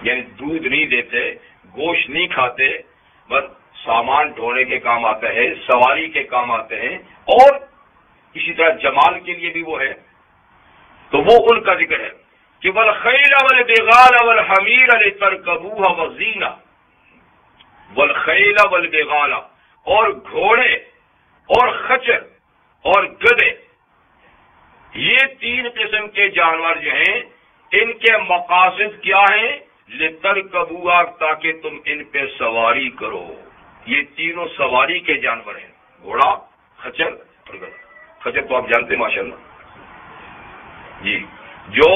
یعنی دودھ نہیں دیتے، گوشت نہیں کھاتے، بس سامان ڈھونے کے کام آتا ہے، سواری کے کام آتے ہیں، اور اسی طرح جمال کے لیے بھی وہ ہے۔ تو وہ ان کا ذکر ہے کہ والخیل والبغال والحمیر لترکبوها وزینہ، والخیل والبغال، اور گھوڑے اور خچر اور گدھے، یہ تین قسم کے جانور جو ہیں ان کے مقاصد کیا ہیں؟ لترکبوها، تاکہ تم ان پہ سواری کرو۔ یہ تینوں سواری کے جانور ہیں، گھوڑا، خچر اور گدھا۔ خچر تو آپ جانتے ہیں ماشاءاللہ، جی، جو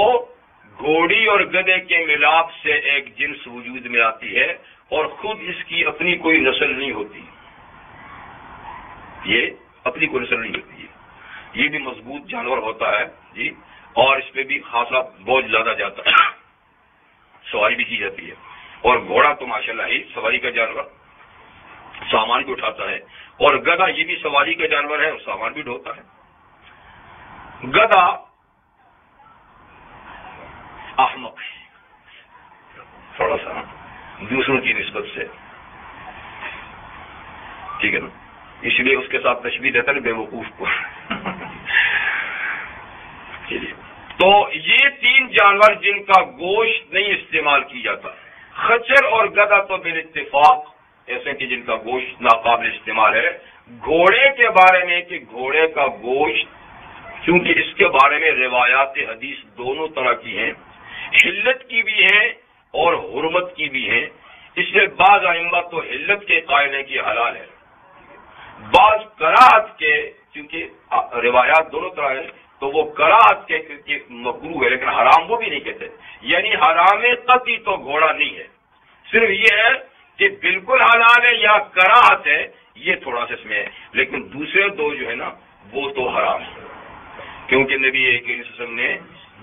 گھوڑی اور گدھے کے ملاپ سے ایک جنس وجود میں آتی ہے اور خود اس کی اپنی کوئی نسل نہیں ہوتی، یہ اپنی کوئی نسل نہیں ہوتی ہے، یہ بھی مضبوط جانور ہوتا ہے، جی، اور اس پہ بھی خاصا بوجھ لادا جاتا ہے، سواری بھی کی جاتی ہے۔ اور گھوڑا تو ماشاءاللہ ہی سواری کا جانور، سامان بھی اٹھاتا ہے، اور گدھا یہ بھی سواری کا جانور ہے اور سامان بھی ڈھوتا ہے۔ گدھا احمق ہے تھوڑا سا دوسروں کی نسبت سے، ٹھیک ہے نا، اس لیے اس کے ساتھ تشبیہ دیتا ہے بے وقوف کو۔ تو یہ تین جانور جن کا گوشت نہیں استعمال کیا جاتا، خچر اور گدھا تو بالاتفاق ایسے کہ جن کا گوشت ناقابل استعمال ہے۔ گھوڑے کے بارے میں کہ گھوڑے کا گوشت، کیونکہ اس کے بارے میں روایات حدیث دونوں طرح کی ہیں، حلت کی بھی ہیں اور حرمت کی بھی ہیں، اس لیے بعض ائمہ تو حلت کے قائل ہیں کہ حلال ہے، بعض کراہت کے، کیونکہ روایات دونوں طرح ہیں تو وہ کراہت کے مکروہ ہے، لیکن حرام وہ بھی نہیں کہتے، یعنی حرام قطعی تو گھوڑا نہیں ہے، صرف یہ ہے کہ بالکل حلال ہے یا کراہت ہے، یہ تھوڑا سا اس میں ہے، لیکن دوسرے دو جو ہے نا وہ تو حرام ہے، کیونکہ نبی کریم صلی اللہ علیہ وسلم نے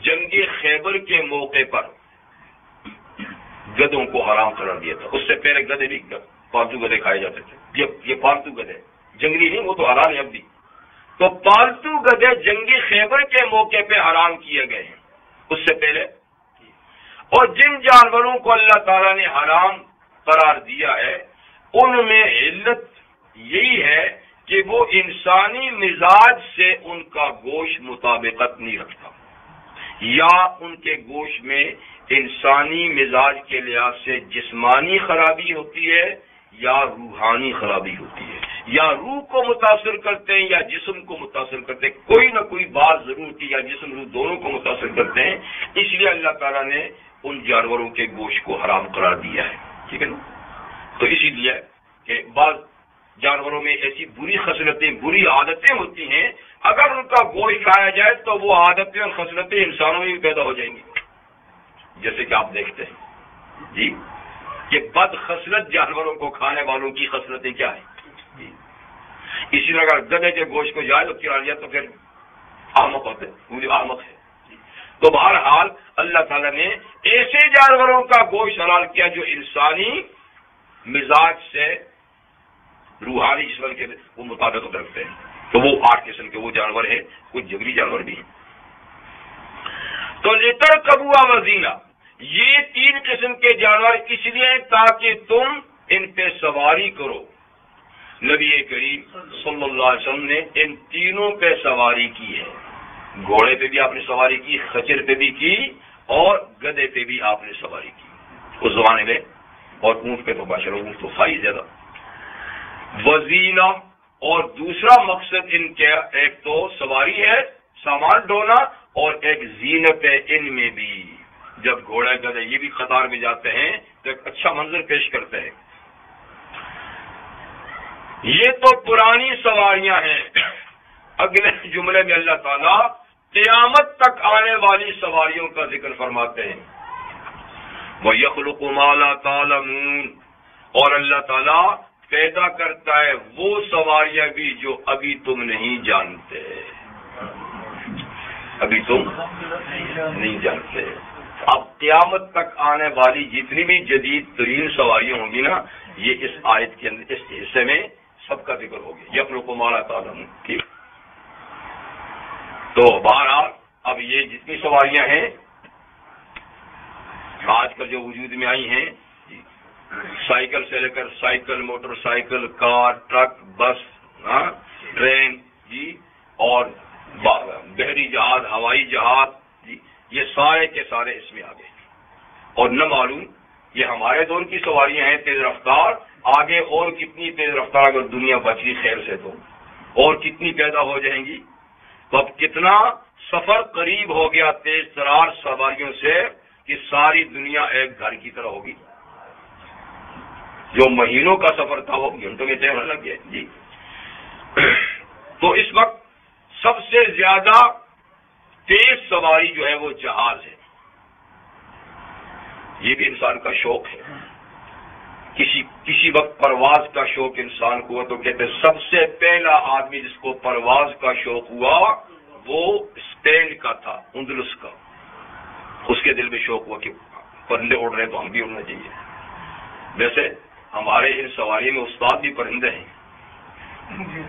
جنگ خیبر کے موقع پر گدھوں کو حرام قرار دیا تھا۔ اس سے پہلے گدھے بھی پالتو گدھے کھائے جاتے تھے، یہ پالتو گدھے جنگلی نہیں، وہ تو حلال ہے اب بھی، تو پالتو گدھے جنگی خیبر کے موقع پہ حرام کیے گئے ہیں، اس سے پہلے۔ اور جن جانوروں کو اللہ تعالیٰ نے حرام قرار دیا ہے ان میں علت یہی ہے کہ وہ انسانی مزاج سے ان کا گوشت مطابقت نہیں رکھتا، یا ان کے گوشت میں انسانی مزاج کے لحاظ سے جسمانی خرابی ہوتی ہے یا روحانی خرابی ہوتی ہے، یا روح کو متاثر کرتے ہیں یا جسم کو متاثر کرتے ہیں، کوئی نہ کوئی بات ضرور ہوتی ہے، یا جسم روح دونوں کو متاثر کرتے ہیں، اس لیے اللہ تعالیٰ نے ان جانوروں کے گوشت کو حرام قرار دیا ہے، ٹھیک ہے نا۔ تو اسی لیے کہ بعض جانوروں میں ایسی بری خصلتیں، بری عادتیں ہوتی ہیں، اگر ان کا گوشت کھایا جائے تو وہ عادتیں اور خصلتیں انسانوں میں بھی پیدا ہو جائیں گی، جیسے کہ آپ دیکھتے ہیں جی کہ بد خصلت جانوروں کو کھانے والوں کی خصلتیں کیا ہیں جی۔ اسی طرح اگر گدھے کے گوشت کو جائے تو کیا لیا تو پھر احمق ہوتے، مجھے احمق ہے۔ تو بہرحال اللہ تعالیٰ نے ایسے جانوروں کا گوشت حلال کیا جو انسانی مزاج سے روحانی جسم کے وہ مطابقت رکھتے ہیں، تو وہ 8 قسم کے وہ جانور ہیں، کچھ جنگلی جانور بھی ہیں. تو لترکبوا وزینا، یہ 3 قسم کے جانور اس لیے تاکہ تم ان پہ سواری کرو. نبی کریم صلی اللہ علیہ وسلم نے ان تینوں پہ سواری کی ہے. گھوڑے پہ بھی آپ نے سواری کی، خچر پہ بھی کی، اور گدھے پہ بھی آپ نے سواری کی اس زمانے میں. اور اونٹ پہ تو باشر اونٹ تو کھائی زیادہ. وزینہ، اور دوسرا مقصد ان کے ایک تو سواری ہے، سامان ڈھونا، اور ایک زینت ہے ان میں بھی. جب گھوڑے گدھے یہ بھی قطار میں جاتے ہیں تو ایک اچھا منظر پیش کرتے ہیں. یہ تو پرانی سواریاں ہیں. اگلے جملے میں اللہ تعالیٰ قیامت تک آنے والی سواریوں کا ذکر فرماتے ہیں. وَيَخْلُقُ مَا لَا تَعْلَمُونَ، اور اللہ تعالیٰ پیدا کرتا ہے وہ سواریاں بھی جو ابھی تم نہیں جانتے. ابھی تم نہیں جانتے. اب قیامت تک آنے والی جتنی بھی جدید ترین سواریاں ہوں گی نا، یہ اس آیت کے اندر اس حصے میں سب کا ذکر ہوگا. یخلق ما لا تعلمون. ٹھیک. تو بہرحال اب یہ جتنی سواریاں ہیں آج کل جو وجود میں آئی ہیں، سائیکل سے لے کر سائیکل، موٹر سائیکل، کار، ٹرک، بس، ٹرین جی، اور بحری جہاز، ہوائی جہاز جی، یہ سارے کے سارے اس میں آ گئے. اور نہ معلوم یہ ہمارے دور کی سواریاں ہیں تیز رفتار، آگے اور کتنی تیز رفتار اگر دنیا بچی خیر سے تو اور کتنی پیدا ہو جائیں گی. تو اب کتنا سفر قریب ہو گیا تیز ترار سواریوں سے کہ ساری دنیا ایک گھر کی طرح ہوگی. جو مہینوں کا سفر تھا وہ گھنٹوں میں طے ہونے لگ گیا جی. تو اس وقت سب سے زیادہ تیز سواری جو ہے وہ جہاز ہے. یہ بھی انسان کا شوق ہے. کسی وقت پرواز کا شوق انسان کو ہوا تو کہتے ہیں سب سے پہلا آدمی جس کو پرواز کا شوق ہوا وہ اسپین کا تھا، اندلس کا. اس کے دل میں شوق ہوا کہ پرندے اڑ رہے تو ہم بھی اڑنا چاہیے. ویسے ہمارے ان سواریوں میں استاد بھی پرندے ہیں.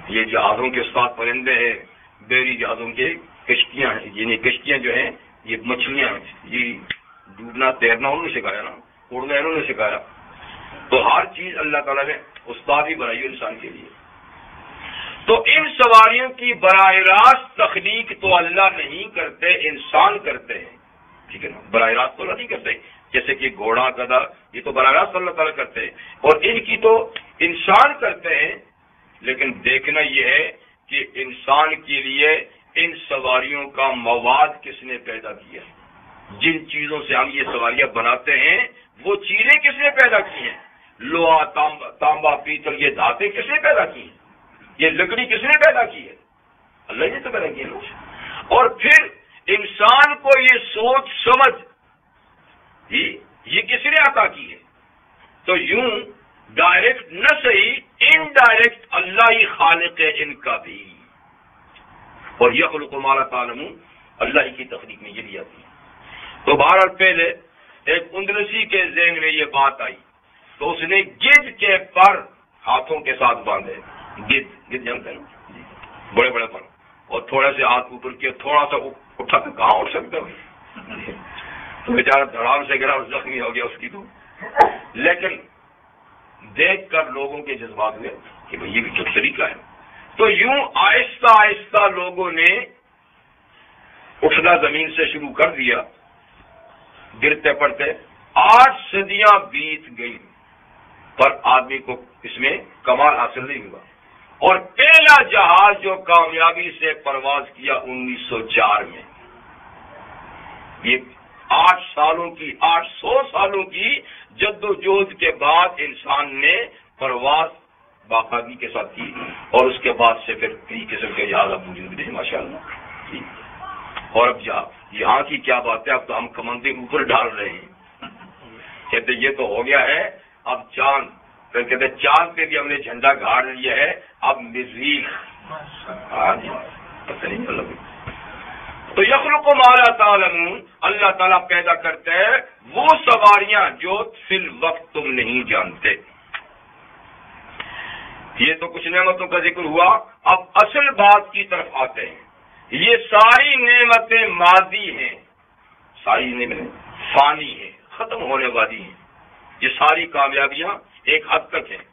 یہ جہازوں کے استاد پرندے ہیں، بحری جہازوں کے کشتیاں ہیں. یعنی کشتیاں جو ہیں یہ مچھلیاں ہیں. یہ ڈوبنا تیرنا انہوں نے سکھایا نا، اڑنا انہوں نے سکھایا. تو ہر چیز اللہ تعالیٰ نے استاد ہی بنائی ہے انسان کے لیے. تو ان سواریوں کی براہ راست تخلیق تو اللہ نہیں کرتے، انسان کرتے ہیں. ٹھیک ہے نا، براہ راست تو اللہ نہیں کرتے. جیسے کہ گھوڑا گدھا یہ تو براہ راست اللہ تعالیٰ کرتے ہیں، اور ان کی تو انسان کرتے ہیں. لیکن دیکھنا یہ ہے کہ انسان کے لیے ان سواریوں کا مواد کس نے پیدا کیا. جن چیزوں سے ہم یہ سواریاں بناتے ہیں وہ چیزیں کس نے پیدا کی ہیں. لوہا، تانبا، پیتل، یہ دھاتیں کس نے پیدا کی ہیں. یہ لکڑی کس نے پیدا کی ہے؟ اللہ نے تو پیدا کی ہے. اور پھر انسان کو یہ سوچ سمجھ یہ کس نے عطا کی ہے. تو یوں ڈائریکٹ نہ صحیح، انڈائریکٹ اللہ ہی خالق ہے ان کا بھی. اور یخلق ما لا تعلمون، اللہ ہی کی تخلیق میں یہ بھی آتی ہے. تو بہرحال پہلے ایک اندلسی کے ذہن میں یہ بات آئی تو اس نے گدھ کے پر ہاتھوں کے ساتھ باندھے. گدھ جانتے ہیں بڑے بڑے پر، اور تھوڑے سے ہاتھ اوپر کیا، تھوڑا سا اٹھا تو کہاں اٹھ سکتا ہے. تو بیچارہ دھڑام سے گرا، زخمی ہو گیا اس کی. تو لیکن دیکھ کر لوگوں کے جذبات ہوئے کہ بھئی یہ بھی کیا طریقہ ہے. تو یوں آہستہ آہستہ لوگوں نے اٹھنا زمین سے شروع کر دیا، گرتے پڑتے. 8 صدیاں بیت گئی پر آدمی کو اس میں کمال حاصل نہیں ہوا. اور پہلا جہاز جو کامیابی سے پرواز کیا 1904 میں، یہ 800 سالوں کی جد و جہد کے بعد انسان نے پرواز باقاعدگی کے ساتھ کی. اور اس کے بعد سے پھر کئی قسم کے جہاز اب موجود ہیں ماشاء اللہ. اور اب یہاں کی کیا بات ہے، اب تو ہم کمندے اوپر ڈال رہے ہیں. کہتے یہ تو ہو گیا ہے، اب چاند، پھر کہتے چاند پہ بھی ہم نے جھنڈا گاڑ لیا ہے. اب مریخ پتہ نہیں مطلب. تو یخلق ما لا تعلمون، اللہ تعالیٰ پیدا کرتے ہیں وہ سواریاں جو فی الوقت تم نہیں جانتے. یہ تو کچھ نعمتوں کا ذکر ہوا. اب اصل بات کی طرف آتے ہیں. یہ ساری نعمتیں ماضی ہیں، ساری نعمتیں فانی ہیں، ختم ہونے والی ہیں. یہ ساری کامیابیاں ایک حد تک ہیں.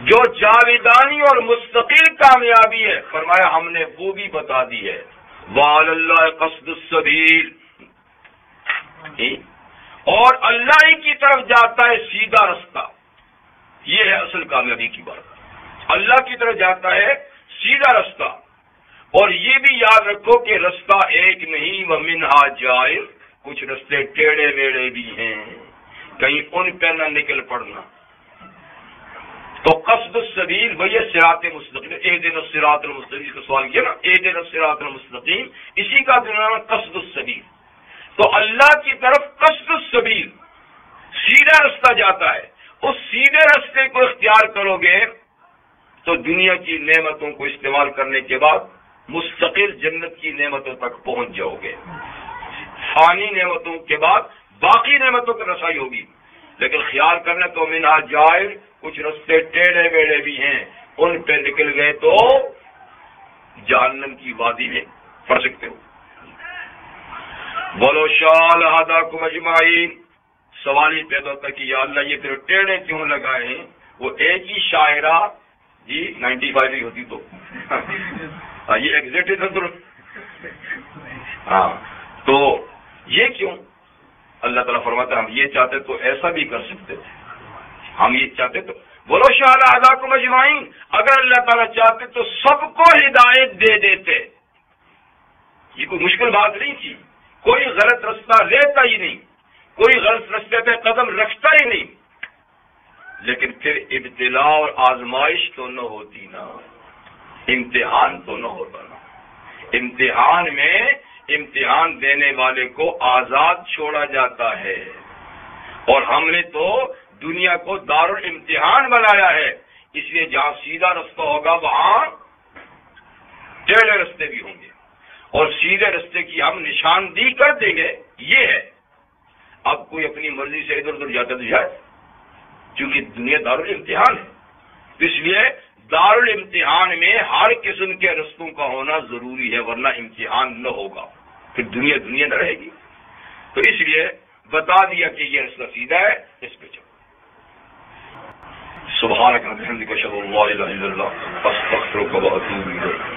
جو جاویدانی اور مستقل کامیابی ہے فرمایا ہم نے وہ بھی بتا دی ہے. وعلی اللہ قصد السبیل، اور اللہ ہی کی طرف جاتا ہے سیدھا رستہ. یہ ہے اصل کامیابی کی بات. اللہ کی طرف جاتا ہے سیدھا رستہ. اور یہ بھی یاد رکھو کہ رستہ ایک نہیں، ومنہا جائر، کچھ رستے ٹیڑے ویڑے بھی ہیں، کہیں ان پہ نہ نکل پڑنا. تو قصد السبیل وہی صراط مستقیم. اہدنا الصراط المستقیم کا سوال کیا نا، اہدنا الصراط المستقیم، اسی کا نام قصد السبیل. تو اللہ کی طرف قصد السبیل سیدھا رستہ جاتا ہے. اس سیدھے رستے کو اختیار کرو گے تو دنیا کی نعمتوں کو استعمال کرنے کے بعد مستقل جنت کی نعمتوں تک پہنچ جاؤ گے. فانی نعمتوں کے بعد باقی نعمتوں کی رسائی ہوگی. لیکن خیال کرنا تو منہا جائر، کچھ رستے ٹیڑے ویڑے بھی ہیں، ان پہ نکل گئے تو جہنم کی وادی میں پڑ سکتے ہو. وَلَوْ شَاءَ لَهَدَاكُمْ أَجْمَعِينَ. سوال ہی پیدا ہوتا کہ یا اللہ یہ پھر ٹیڑے کیوں لگائے ہیں؟ وہ ایک ہی شاعرہ جی 95 ہی ہوتی تو یہ ایگزیکٹ ہے درست. ہاں تو یہ کیوں؟ اللہ تعالیٰ فرماتا ہے ہم یہ چاہتے تو ایسا بھی کر سکتے تھے. ہم یہ چاہتے تو وَلَوْ شَاءَ لَهَدَاكُمْ أَجْمَعِينَ، اگر اللہ تعالیٰ چاہتے تو سب کو ہدایت دے دیتے. یہ کوئی مشکل بات نہیں تھی. کوئی غلط رستہ لیتا ہی نہیں، کوئی غلط رستے پہ قدم رکھتا ہی نہیں. لیکن پھر ابتلاء اور آزمائش تو نہ ہوتی نا، امتحان تو نہ ہوتا نا. امتحان میں امتحان دینے والے کو آزاد چھوڑا جاتا ہے، اور ہم نے تو دنیا کو دار الامتحان بنایا ہے. اس لیے جہاں سیدھا رستہ ہوگا وہاں ٹیڑھے رستے بھی ہوں گے، اور سیدھے رستے کی ہم نشاندہی کر دیں گے. یہ ہے. اب کوئی اپنی مرضی سے ادھر ادھر جاتا تو جائے، کیونکہ دنیا دار الامتحان ہے. اس لیے دار الامتحان میں ہر قسم کے رستوں کا ہونا ضروری ہے، ورنہ امتحان نہ ہوگا، پھر دنیا نہ رہے گی. تو اس لیے بتا دیا کہ یہ رستہ سیدھا ہے، اس پہ چلو. سبحانک وبحمدک اشہد ان لا الہ الا اللہ استغفرک واتوب الیک.